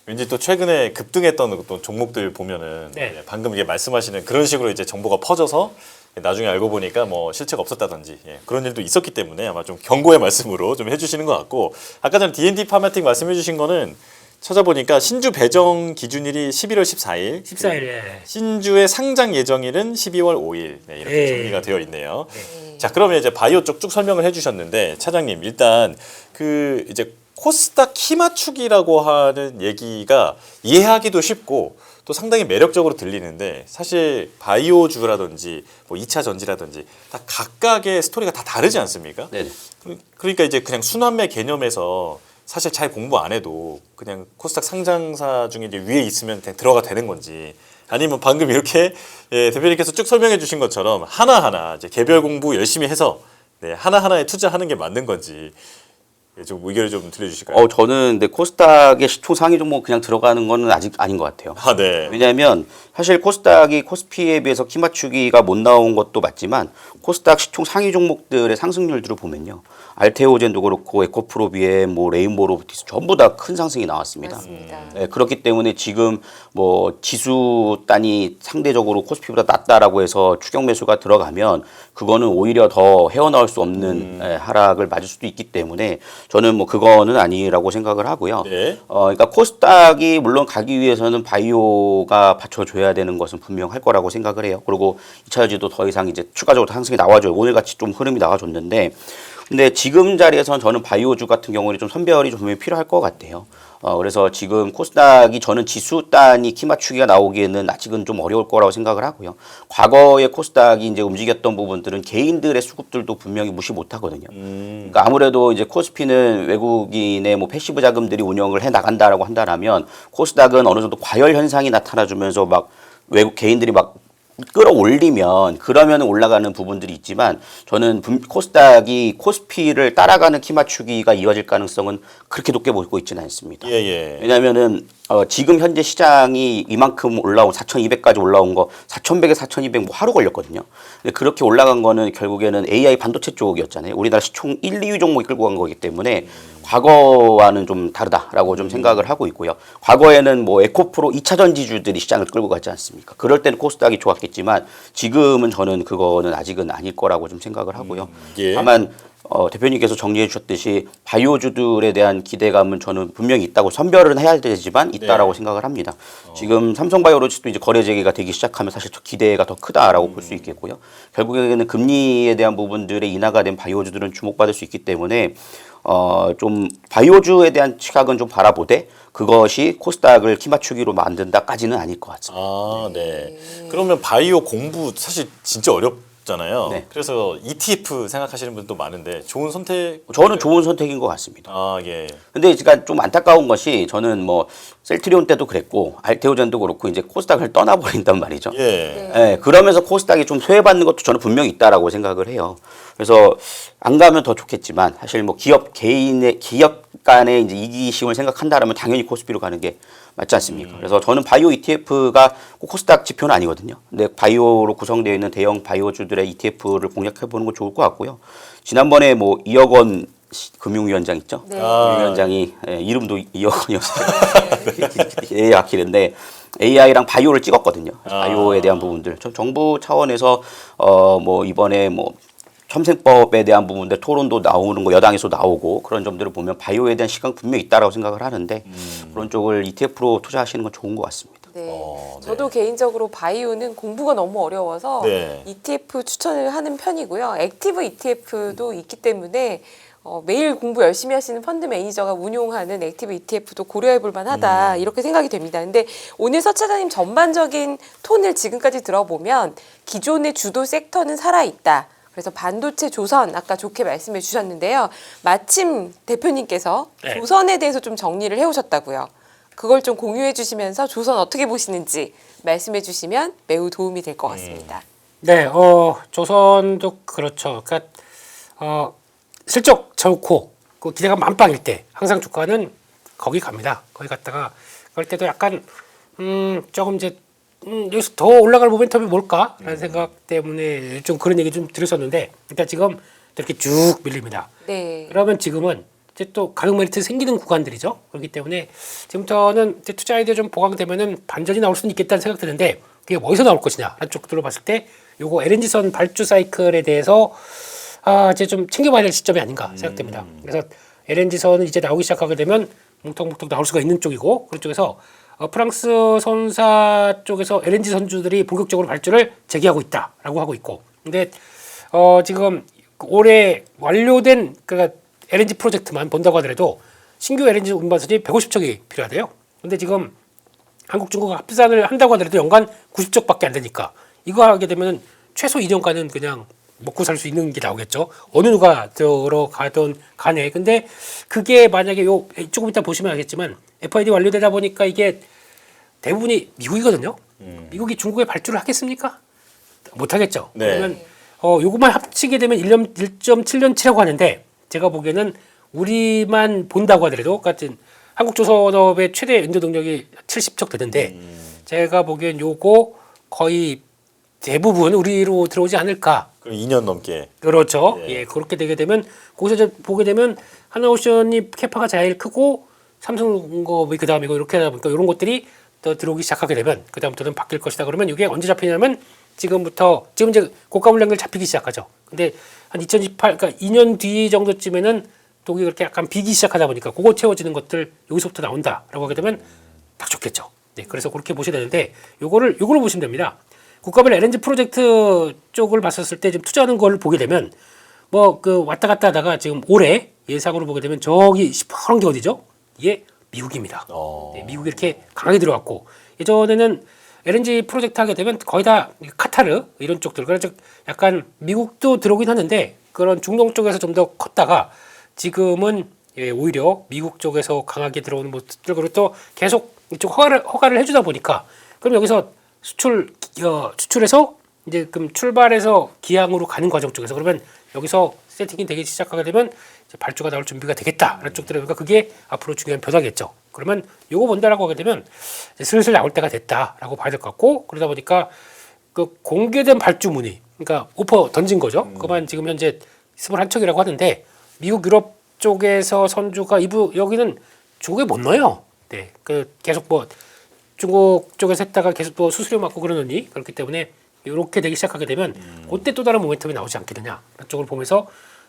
왠지 또 최근에 급등했던 또 종목들 보면은 네. 방금 이게 말씀하시는 그런 식으로 이제 정보가 퍼져서 나중에 알고 보니까 뭐 실체가 없었다든지 그런 일도 있었기 때문에 아마 좀 경고의 말씀으로 좀 해주시는 것 같고 아까 전에 D&D 파마틱 말씀해주신 거는 찾아보니까 신주 배정 기준일이 11월 14일, 14일에 신주의 상장 예정일은 12월 5일 이렇게 네. 정리가 되어 있네요. 자, 그러면 이제 바이오 쪽 쭉 설명을 해주셨는데 차장님 일단 그 이제 코스닥 키 맞추기라고 하는 얘기가 이해하기도 쉽고 또 상당히 매력적으로 들리는데 사실 바이오주라든지 뭐 2차 전지라든지 다 각각의 스토리가 다 다르지 않습니까? 네. 그러니까 이제 그냥 순환매 개념에서 사실 잘 공부 안 해도 그냥 코스닥 상장사 중에 이제 위에 있으면 그냥 들어가 되는 건지 아니면 방금 이렇게 대표님께서 쭉 설명해 주신 것처럼 하나하나 이제 개별 공부 열심히 해서 하나하나에 투자하는 게 맞는 건지 좀 의견을 좀 들려주실까요? 저는 근데 코스닥의 시총 상위 종목 그냥 들어가는 거는 아직 아닌 것 같아요. 네. 왜냐하면 사실 코스닥이 코스피에 비해서 키 맞추기가 못 나온 것도 맞지만 코스닥 시총 상위 종목들의 상승률들을 보면요. 알테오젠도 그렇고 에코프로비엠, 뭐 레인보로보티스 전부 다 큰 상승이 나왔습니다. 맞습니다. 네, 그렇기 때문에 지금 뭐 지수 단이 상대적으로 코스피보다 낮다라고 해서 추격 매수가 들어가면 그거는 오히려 더 헤어나올 수 없는 하락을 맞을 수도 있기 때문에 저는 뭐 그거는 아니라고 생각을 하고요. 네. 그러니까 코스닥이 물론 가기 위해서는 바이오가 받쳐줘야 되는 것은 분명할 거라고 생각을 해요. 그리고 2차전지도 더 이상 이제 추가적으로 상승이 나와줘요. 오늘같이 좀 흐름이 나와줬는데 근데 지금 자리에서는 저는 바이오주 같은 경우는 좀 선별이 좀 분명히 필요할 것 같아요. 그래서 지금 코스닥이 저는 지수 단위 키 맞추기가 나오기에는 아직은 좀 어려울 거라고 생각을 하고요. 과거에 코스닥이 이제 움직였던 부분들은 개인들의 수급들도 분명히 무시 못 하거든요. 그러니까 아무래도 이제 코스피는 외국인의 뭐 패시브 자금들이 운영을 해 나간다라고 한다라면 코스닥은 어느 정도 과열 현상이 나타나주면서 막 외국 개인들이 막 끌어올리면 그러면 올라가는 부분들이 있지만 저는 코스닥이 코스피를 따라가는 키 맞추기가 이어질 가능성은 그렇게 높게 보고 있지는 않습니다. 왜냐하면은 지금 현재 시장이 이만큼 올라온 4,200까지 올라온 거 4,100에 4,200 뭐 하루 걸렸거든요. 근데 그렇게 올라간 거는 결국에는 AI 반도체 쪽이었잖아요. 우리나라 시총 1, 2위 종목이 끌고 간 거기 때문에 과거와는 좀 다르다라고 좀 생각을 하고 있고요. 과거에는 뭐 에코프로 2차 전지주들이 시장을 끌고 가지 않습니까? 그럴 때는 코스닥이 좋았겠지만 지금은 저는 그거는 아직은 아닐 거라고 좀 생각을 하고요. 다만 대표님께서 정리해 주셨듯이 바이오주들에 대한 기대감은 저는 분명히 있다고 선별은 해야 되지만 있다라고 생각을 합니다. 지금 삼성바이오로직도 이제 거래 재개가 되기 시작하면 사실 기대가 더 크다라고 볼 수 있겠고요. 결국에는 금리에 대한 부분들의 인하가 된 바이오주들은 주목받을 수 있기 때문에 좀 바이오주에 대한 시각은 좀 바라보되 그것이 코스닥을 키 맞추기로 만든다까지는 아닐 것 같습니다. 네. 그러면 바이오 공부 사실 진짜 어렵잖아요. 네. 그래서 ETF 생각하시는 분도 많은데 좋은 선택? 저는 좋은 선택인 것 같습니다. 예. 근데 그러니까 좀 안타까운 것이 저는 뭐 셀트리온 때도 그랬고 알테오젠도 그렇고 이제 코스닥을 떠나버린단 말이죠. 그러면서 코스닥이 좀 소외받는 것도 저는 분명히 있다라고 생각을 해요. 그래서 안 가면 더 좋겠지만 사실 뭐 기업 약간의 이제 이기심을 생각한다라면 당연히 코스피로 가는 게 맞지 않습니까? 그래서 저는 바이오 ETF가 꼭 코스닥 지표는 아니거든요. 근데 바이오로 구성되어 있는 대형 바이오주들의 ETF를 공략해 보는 거 좋을 것 같고요. 지난번에 뭐 2억 원 금융위원장 있죠? 네. 금융위원장이 이름도 2억 원이었어요. AI 길인데 AI랑 바이오를 찍었거든요. 바이오에 대한 부분들. 정부 차원에서 뭐 이번에 뭐 첨생법에 대한 부분들 토론도 나오는 거 여당에서 나오고 그런 점들을 보면 바이오에 대한 시각은 분명히 있다라고 생각을 하는데 그런 쪽을 ETF로 투자하시는 건 좋은 것 같습니다. 네. 네. 저도 개인적으로 바이오는 공부가 너무 어려워서 네. ETF 추천을 하는 편이고요. 액티브 ETF도 있기 때문에 매일 공부 열심히 하시는 펀드 매니저가 운용하는 액티브 ETF도 고려해 볼 만하다 이렇게 생각이 됩니다. 근데 오늘 서 차장님 전반적인 톤을 지금까지 들어보면 기존의 주도 섹터는 살아있다. 그래서 반도체 조선 아까 좋게 말씀해 주셨는데요. 마침 대표님께서 네. 조선에 대해서 좀 정리를 해오셨다고요. 그걸 좀 공유해 주시면서 조선 어떻게 보시는지 말씀해 주시면 매우 도움이 될 것 같습니다. 네, 조선도 그렇죠. 그러니까 실적 좋고 그 기대가 만빵일 때 항상 주가는 거기 갑니다. 거기 갔다가 그럴 때도 약간 조금 이제 여기서 더 올라갈 모멘텀이 뭘까라는 생각 때문에 좀 그런 얘기 좀 들었었는데 일단 지금 이렇게 쭉 밀립니다. 네. 그러면 지금은 이제 또 가격 메리트 생기는 구간들이죠. 그렇기 때문에 지금부터는 이제 투자 아이디어 좀 보강되면은 반전이 나올 수는 있겠다는 생각 드는데 그게 어디서 나올 것이냐 한쪽들로 봤을 때 요거 LNG선 발주 사이클에 대해서 이제 좀 챙겨봐야 될 시점이 아닌가 생각됩니다. 그래서 LNG선은 이제 나오기 시작하게 되면 뭉텅뭉텅 나올 수가 있는 쪽이고 그런 쪽에서 프랑스 선사 쪽에서 LNG 선주들이 본격적으로 발주를 재개하고 있다라고 하고 있고 근데 지금 올해 완료된 그러니까 LNG 프로젝트만 본다고 하더라도 신규 LNG 운반선이 150척이 필요하대요. 근데 지금 한국, 중국과 합산을 한다고 하더라도 연간 90척밖에 안 되니까 이거 하게 되면 최소 2년간은 그냥 먹고 살 수 있는 게 나오겠죠. 어느 누가 들어가던 간에. 근데 그게 만약에 조금 이따 보시면 알겠지만 FID 완료되다 보니까 이게 대부분이 미국이거든요. 미국이 중국에 발주를 하겠습니까? 못 하겠죠. 네. 그러면 요것만 합치게 되면 1.7년치라고 하는데 제가 보기에는 우리만 본다고 하더라도 같은 한국조선업의 최대 연료 동력이 70척 되는데 제가 보기엔 요거 거의 대부분 우리로 들어오지 않을까. 그럼 2년 넘게. 그렇죠. 예. 예, 그렇게 되게 되면 거기서 보게 되면 하나오션이 캐파가 제일 크고 삼성공업이 그 다음이고 이렇게 하다 보니까 이런 것들이 더 들어오기 시작하게 되면 그 다음부터는 바뀔 것이다. 그러면 이게 언제 잡히냐면 지금 이제 고가 물량들 잡히기 시작하죠. 근데 한 2018, 그러니까 2년 뒤 정도쯤에는 독이 그렇게 약간 비기 시작하다 보니까 그거 채워지는 것들 여기서부터 나온다라고 하게 되면 딱 좋겠죠. 네, 그래서 그렇게 보셔야 되는데 요거를 보시면 됩니다. 국가별 LNG 프로젝트 쪽을 봤었을 때 지금 투자하는 걸 보게 되면 뭐 그 왔다 갔다 하다가 지금 올해 예상으로 보게 되면 저기 시퍼런 게 어디죠? 이게 미국입니다. 네, 미국이 이렇게 강하게 들어왔고 예전에는 LNG 프로젝트 하게 되면 거의 다 카타르 이런 쪽들 그래서 약간 미국도 들어오긴 하는데 그런 중동 쪽에서 좀 더 컸다가 지금은 오히려 미국 쪽에서 강하게 들어오는 모습들 그리고 또 계속 이쪽 허가를 해주다 보니까 그럼 여기서 수출해서 이제 그럼 출발해서 기항으로 가는 과정 쪽에서 그러면 여기서 세팅이 되기 시작하게 되면 이제 발주가 나올 준비가 되겠다라는 쪽들이 그러니까 그게 앞으로 중요한 변화겠죠. 그러면 요거 본다라고 하게 되면 이제 슬슬 나올 때가 됐다라고 봐야 될 것 같고 그러다 보니까 그 공개된 발주 문의 그러니까 오퍼 던진 거죠. 그만 지금 현재 21척이라고 하는데 미국 유럽 쪽에서 선주가 여기는 중국에 못 넣어요. 네, 그 계속 뭐 중국 쪽에서 했다가 계속 또 수수료 맞고 그러느니 그렇기 때문에 이렇게 되기 시작하게 되면 그때 또 다른 모멘텀이 나오지 않겠느냐 그런 쪽을 보면서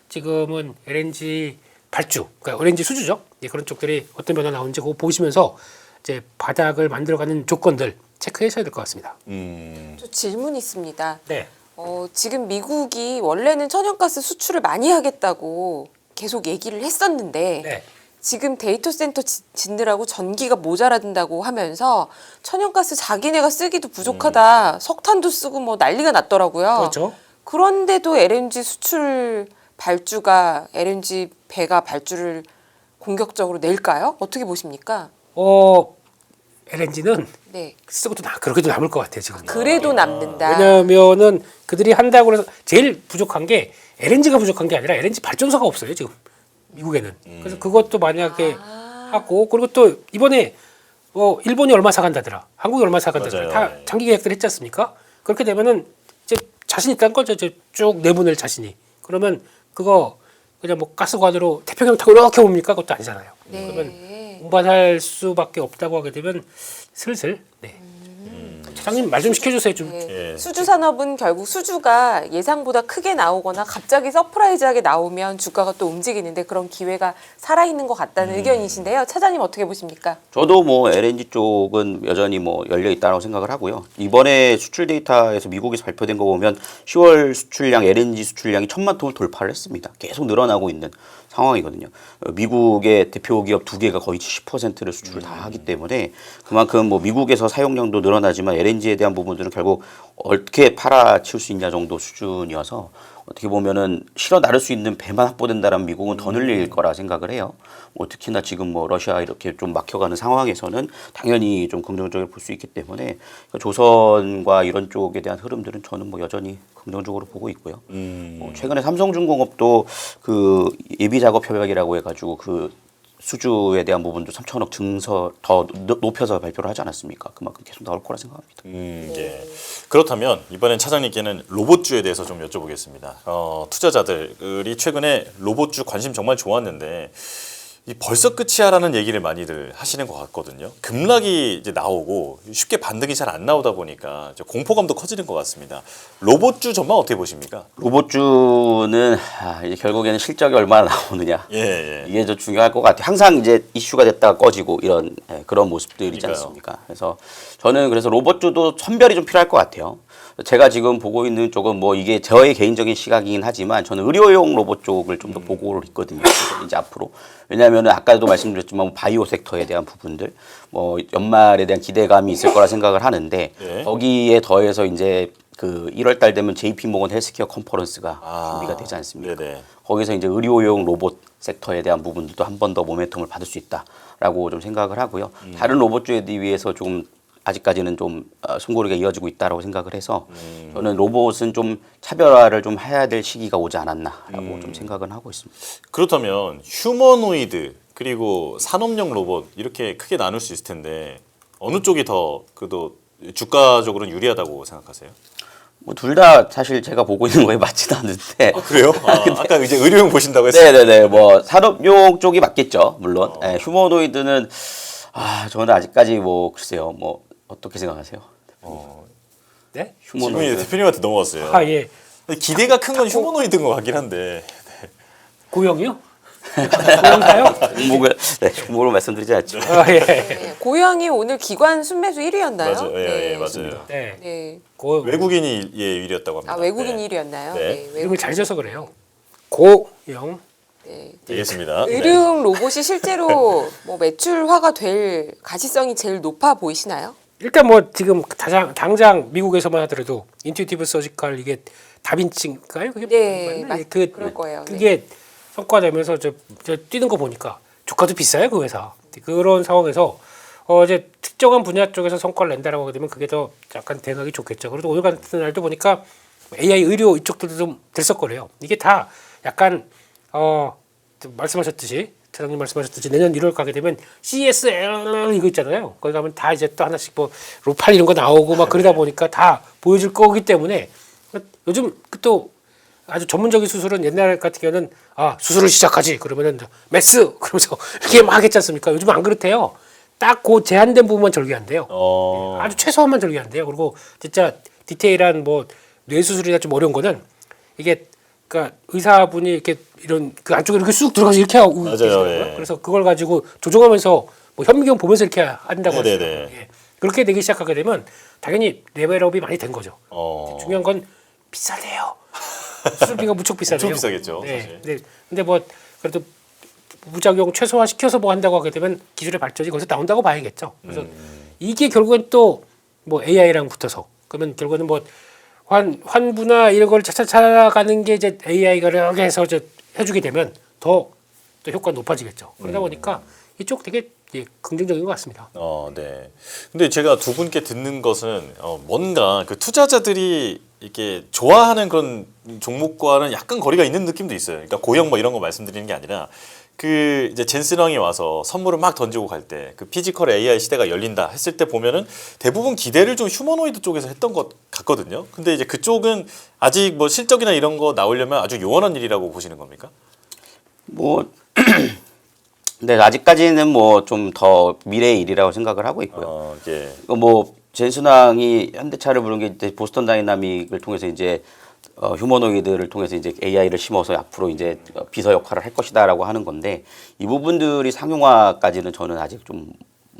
지금은 LNG 발주, 그러니까 LNG 수주죠. 예, 그런 쪽들이 어떤 변화 나오는지 그거 보시면서 이제 바닥을 만들어가는 조건들 체크하셔야 될 것 같습니다. 저 질문이 있습니다. 네. 지금 미국이 원래는 천연가스 수출을 많이 하겠다고 계속 얘기를 했었는데 네. 지금 데이터 센터 짓느라고 전기가 모자란다고 하면서 천연가스 자기네가 쓰기도 부족하다. 석탄도 쓰고 뭐 난리가 났더라고요. 그렇죠. 그런데도 LNG 수출 발주가 LNG 배가 발주를 공격적으로 낼까요? 어떻게 보십니까? LNG는 네. 쓰고도 그렇게도 남을 것 같아요 지금. 그래도 남는다. 왜냐하면은 그들이 한다고 해서 제일 부족한 게 LNG가 부족한 게 아니라 LNG 발전소가 없어요 지금. 미국에는. 그래서 그것도 만약에 하고 그리고 또 이번에 일본이 얼마 사간다더라. 한국이 얼마 사간다더라. 맞아요. 다 장기 계약들 했지 않습니까? 그렇게 되면은 이제 자신 있다는 거죠. 이제 쭉 내보낼 자신이. 그러면 그거 그냥 뭐 가스관으로 태평양 타고 이렇게 옵니까? 그것도 아니잖아요. 그러면 운반할 수밖에 없다고 하게 되면 슬슬 차장님 말 좀 시켜주세요. 좀. 네. 수주 산업은 결국 수주가 예상보다 크게 나오거나 갑자기 서프라이즈하게 나오면 주가가 또 움직이는데 그런 기회가 살아있는 것 같다는 의견이신데요. 차장님 어떻게 보십니까? 저도 뭐 LNG 쪽은 여전히 뭐 열려 있다고 생각을 하고요. 이번에 수출 데이터에서 미국에서 발표된 거 보면 10월 수출량 LNG 수출량이 1,000만 톤을 돌파를 했습니다. 계속 늘어나고 있는 상황이거든요. 미국의 대표 기업 2개가 거의 70%를 수출을 다 하기 때문에 그만큼 뭐 미국에서 사용량도 늘어나지만 LNG에 대한 부분들은 결국 어떻게 팔아치울 수 있냐 정도 수준이어서 어떻게 보면은 실어 나를 수 있는 배만 확보된다라면 미국은 더 늘릴 거라 생각을 해요. 뭐 특히나 지금 뭐 러시아 이렇게 좀 막혀가는 상황에서는 당연히 좀 긍정적으로 볼 수 있기 때문에 조선과 이런 쪽에 대한 흐름들은 저는 뭐 여전히 긍정적으로 보고 있고요. 최근에 삼성중공업도 그 예비 작업 협약이라고 해가지고 그 수주에 대한 부분도 3천억 증서 더 높여서 발표를 하지 않았습니까? 그만큼 계속 나올 거라 생각합니다. 예. 그렇다면 이번엔 차장님께는 로봇주에 대해서 좀 여쭤보겠습니다. 투자자들이 최근에 로봇주 관심 정말 좋았는데 이 벌써 끝이야라는 얘기를 많이들 하시는 것 같거든요. 급락이 이제 나오고 쉽게 반등이 잘 안 나오다 보니까 이제 공포감도 커지는 것 같습니다. 로봇주 전망 어떻게 보십니까? 로봇주는 이제 결국에는 실적이 얼마나 나오느냐 예. 이게 좀 중요할 것 같아요. 항상 이제 이슈가 됐다가 꺼지고 이런 그런 모습들이지 그러니까요. 않습니까? 그래서 저는 그래서 로봇주도 선별이 좀 필요할 것 같아요. 제가 지금 보고 있는 쪽은 뭐 이게 저의 개인적인 시각이긴 하지만 저는 의료용 로봇 쪽을 좀 더 보고 있거든요. 이제 앞으로. 왜냐하면 아까도 말씀드렸지만 바이오 섹터에 대한 부분들 뭐 연말에 대한 기대감이 있을 거라 생각을 하는데 네. 거기에 더해서 이제 그 1월 달 되면 JP 모건 헬스케어 컨퍼런스가 준비가 되지 않습니까? 네네. 거기서 이제 의료용 로봇 섹터에 대한 부분들도 한 번 더 모멘텀을 받을 수 있다라고 좀 생각을 하고요. 다른 로봇주에 비해서 좀 아직까지는 좀 숨고르기가 이어지고 있다라고 생각을 해서 저는 로봇은 좀 차별화를 좀 해야 될 시기가 오지 않았나라고 좀 생각은 하고 있습니다. 그렇다면 휴머노이드 그리고 산업용 로봇 이렇게 크게 나눌 수 있을 텐데 어느 쪽이 더 그래도 주가적으로는 유리하다고 생각하세요? 뭐 둘 다 사실 제가 보고 있는 거에 맞지도 않는데. 그래요? 아까 이제 의료용 보신다고 했어요. 네네네. 뭐 산업용 쪽이 맞겠죠. 물론. 네, 휴머노이드는 저는 아직까지 뭐 글쎄요. 뭐 어떻게 생각하세요? 네? 질문이 휴머노이드. 대표님한테 넘어갔어요. 예. 근데 기대가 큰 건 휴머노이드인 것 같긴 한데. 고영이요? 고영사요? 종목으로 말씀드리지 않죠. 예. 네. 고영이 오늘 기관 순매수 1위였나요? 맞아요. 예, 맞아요. 네. 네. 외국인이 1위였다고 합니다. 외국인 네. 1위였나요? 네. 이름을 잘 지어서 그래요. 고영. 알겠습니다. 의료용 로봇이 실제로 뭐 매출화가 될 가시성이 제일 높아 보이시나요? 일단 뭐 지금 당장 미국에서만 하더라도 인투이티브 서지컬 이게 다빈치인가요? 그게 네, 맞나? 그럴 거예요. 그게 성과되면서 저 뛰는 거 보니까 주가도 비싸요 그 회사. 그런 상황에서 이제 특정한 분야 쪽에서 성과를 낸다라고 하게 되면 그게 더 약간 대응하기 좋겠죠. 그래도 오늘 같은 날도 보니까 AI 의료 이쪽들도 좀 들썩거려요. 이게 다 약간 말씀하셨듯이 차장님 말씀하셨듯이 내년 1월 가게 되면 CSL 이거 있잖아요. 거기 가면 다 이제 또 하나씩 뭐 로팔 이런 거 나오고 막 그러다 보니까 다 보여줄 거기 때문에 요즘 또 아주 전문적인 수술은 옛날 같은 경우는 수술을 시작하지 그러면은 메스 그러면서 이렇게 막 했지 않습니까? 요즘 안 그렇대요. 딱 그 제한된 부분만 절개한대요. 아주 최소한만 절개한대요. 그리고 진짜 디테일한 뭐 뇌 수술이나 좀 어려운 거는 이게 그러니까 의사분이 이렇게 이런 그 안쪽에 이렇게 쑥 들어가서 이렇게 하고 계시더라고요. 예. 그래서 그걸 가지고 조정하면서 뭐 현미경 보면서 이렇게 한다고 하시더라고요. 네네네. 예. 그렇게 되기 시작하게 되면 당연히 레벨업이 많이 된 거죠. 중요한 건 비싸대요. 수술비가 무척 비싸대요. 엄청 비싸겠죠, 네. 사실. 근데 뭐 그래도 부작용 최소화 시켜서 뭐 한다고 하게 되면 기술의 발전이 거기서 나온다고 봐야겠죠. 그래서 이게 결국엔 또 뭐 AI랑 붙어서 그러면 결국에는 뭐 환부나 이런 걸 찾아가는 게 이제 AI가 이렇게 해서 이제 해주게 되면 더 효과가 높아지겠죠. 그러다 보니까 이쪽 되게 긍정적인 것 같습니다. 네. 근데 제가 두 분께 듣는 것은 뭔가 그 투자자들이 이렇게 좋아하는 그런 종목과는 약간 거리가 있는 느낌도 있어요. 그러니까 고영 뭐 이런 거 말씀드리는 게 아니라 그 이제 젠슨왕이 와서 선물을 막 던지고 갈 때 그 피지컬 AI 시대가 열린다 했을 때 보면은 대부분 기대를 좀 휴머노이드 쪽에서 했던 것 같거든요. 근데 이제 그쪽은 아직 뭐 실적이나 이런 거 나오려면 아주 요원한 일이라고 보시는 겁니까? 뭐 네, 아직까지는 뭐 좀 더 미래의 일이라고 생각을 하고 있고요. 예. 뭐 젠슨왕이 현대차를 부른 게 이제 보스턴 다이나믹을 통해서 이제 휴머노이드를 통해서 이제 AI를 심어서 앞으로 이제 비서 역할을 할 것이다라고 하는 건데 이 부분들이 상용화까지는 저는 아직 좀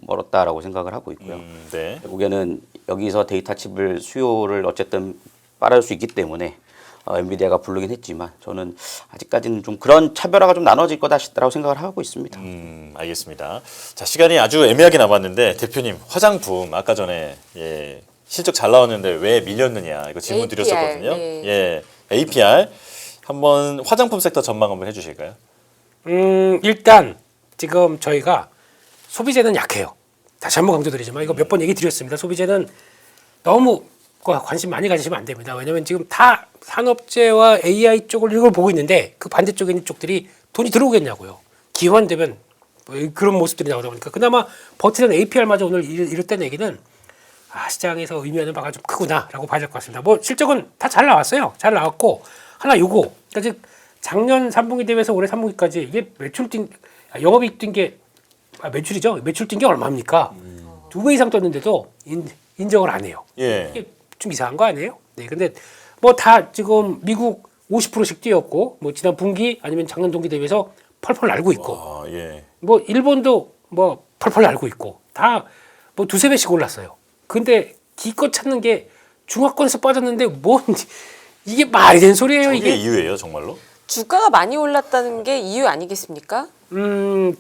멀었다라고 생각을 하고 있고요. 네. 결국에는 여기서 데이터 칩을 수요를 어쨌든 빨아줄 수 있기 때문에 엔비디아가 부르긴 했지만 저는 아직까지는 좀 그런 차별화가 좀 나눠질 거다라고 생각을 하고 있습니다. 알겠습니다. 자, 시간이 아주 애매하게 남았는데 대표님 화장품 아까 전에 예, 실적 잘 나왔는데 왜 밀렸느냐 이거 질문 APR, 드렸었거든요. 네. 예, APR 한번 화장품 섹터 전망 한번 해주실까요? 일단 지금 저희가 소비재는 약해요. 다시 한번 강조드리지만 이거 몇 번 얘기 드렸습니다. 소비재는 너무 관심 많이 가지시면 안 됩니다. 왜냐하면 지금 다 산업재와 AI 쪽을 이걸 보고 있는데 그 반대쪽에 있는 쪽들이 돈이 들어오겠냐고요. 기회만 되면 뭐 그런 모습들이 나오다 보니까 그나마 버티는 APR마저 오늘 이랬다는 얘기는 시장에서 의미하는 바가 좀 크구나라고 봐야 될 것 같습니다. 뭐 실적은 다 잘 나왔어요. 잘 나왔고 하나 요거 그러니까 작년 3분기 대비해서 올해 3분기까지 이게 매출 영업이익 뛴 게 매출이죠. 매출 뛴 게 얼마입니까? 2배 이상 떴는데도 인정을 안 해요. 예. 이게 좀 이상한 거 아니에요? 네, 근데 뭐 다 지금 미국 50%씩 뛰었고 뭐 지난 분기 아니면 작년 동기 대비해서 펄펄 날고 있고 아, 예. 뭐 일본도 뭐 펄펄 날고 있고 다 뭐 두세 배씩 올랐어요. 근데 기껏 찾는 게 중화권에서 빠졌는데 뭔 이게 말이 되는 소리예요 저게 이게? 이유예요 정말로? 주가가 많이 올랐다는 게 이유 아니겠습니까?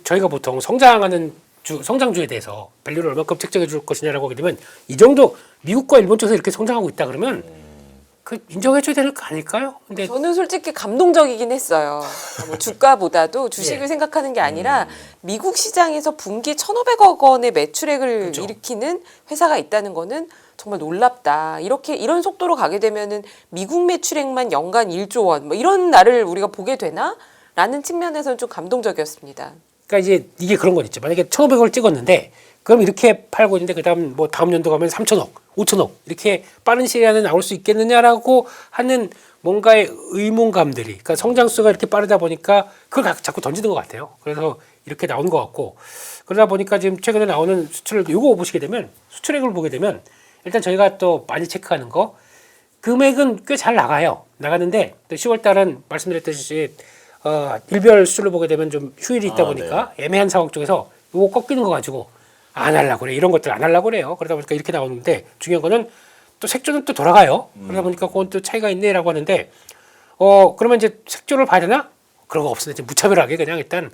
저희가 보통 성장하는 성장주에 대해서 밸류를 얼마큼 책정해 줄 것이냐라고 하게 되면 이 정도 미국과 일본 쪽에서 이렇게 성장하고 있다 그러면 그 인정해 줘야 되는 거 아닐까요? 근데 저는 솔직히 감동적이긴 했어요. 뭐 주가보다도 주식을 예. 생각하는 게 아니라 미국 시장에서 분기 1,500억 원의 매출액을 그렇죠. 일으키는 회사가 있다는 거는 정말 놀랍다. 이런 속도로 가게 되면은 미국 매출액만 연간 1조 원, 뭐 이런 날을 우리가 보게 되나? 라는 측면에서는 좀 감동적이었습니다. 그러니까 이제 이게 그런 건 있죠. 만약에 1,500억을 찍었는데 그럼 이렇게 팔고 있는데 그다음 뭐 다음 연도 가면 3,000억, 5,000억 이렇게 빠른 시일 안에 나올 수 있겠느냐라고 하는 뭔가의 의문감들이 그러니까 성장수가 이렇게 빠르다 보니까 그걸 자꾸 던지는 것 같아요. 그래서 이렇게 나온 것 같고 그러다 보니까 지금 최근에 나오는 수출 요거 보시게 되면 수출액을 보게 되면 일단 저희가 또 많이 체크하는 거 금액은 꽤 잘 나가는데 또 10월 달은 말씀드렸듯이 일별 수출로 보게 되면 좀 휴일이 있다 보니까 애매한 상황 쪽에서 요거 꺾이는 거 가지고 안 하려고 그래. 이런 것들 안 하려고 그래요. 그러다 보니까 이렇게 나오는데 중요한 거는 또 색조는 또 돌아가요. 그러다 보니까 그건 또 차이가 있네라고 하는데 그러면 이제 색조를 봐야 되나? 그런 거 없어요. 이제 무차별하게 그냥 일단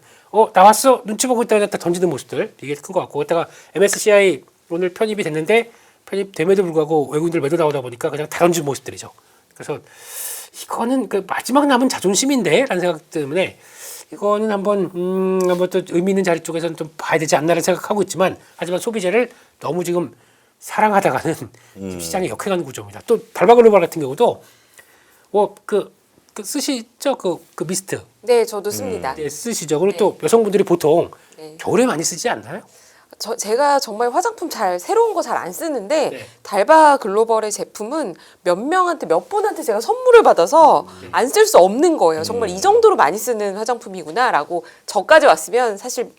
나왔어. 눈치 보고 있다가 다 던지는 모습들 이게 큰 것 같고 그다가 MSCI 오늘 편입이 됐는데 편입됨에도 불구하고 외국인들 매도 나오다 보니까 그냥 다 던진 모습들이죠. 그래서 이거는 그 마지막 남은 자존심인데 라는 생각 때문에 이거는 한번 또 의미 있는 자리 쪽에서는 좀 봐야 되지 않나라는 생각하고 있지만 하지만 소비재를 너무 지금 사랑하다가는 지금 시장에 역행하는 구조입니다. 또 달바글로벌 같은 경우도 뭐 그 쓰시죠 그 미스트 네, 저도 씁니다. 네, 쓰시죠. 그리고 또 여성분들이 보통 네. 겨울에 많이 쓰지 않나요? 제가 정말 화장품 새로운 거 잘 안 쓰는데 네. 달바 글로벌의 제품은 몇 분한테 제가 선물을 받아서 안 쓸 수 없는 거예요. 정말 이 정도로 많이 쓰는 화장품이구나라고 저까지 왔으면 사실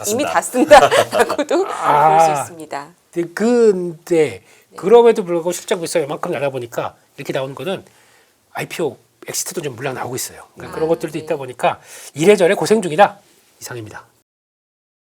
이미 다 쓴다라고도 볼 수 있습니다. 근데 그럼에도 불구하고 실적 비싸 이만큼 나다 보니까 이렇게 나오는 거는 IPO 엑시트도 좀 물량 나오고 있어요. 그러니까 그런 것들도 있다 보니까 이래저래 고생 중이다 이상입니다.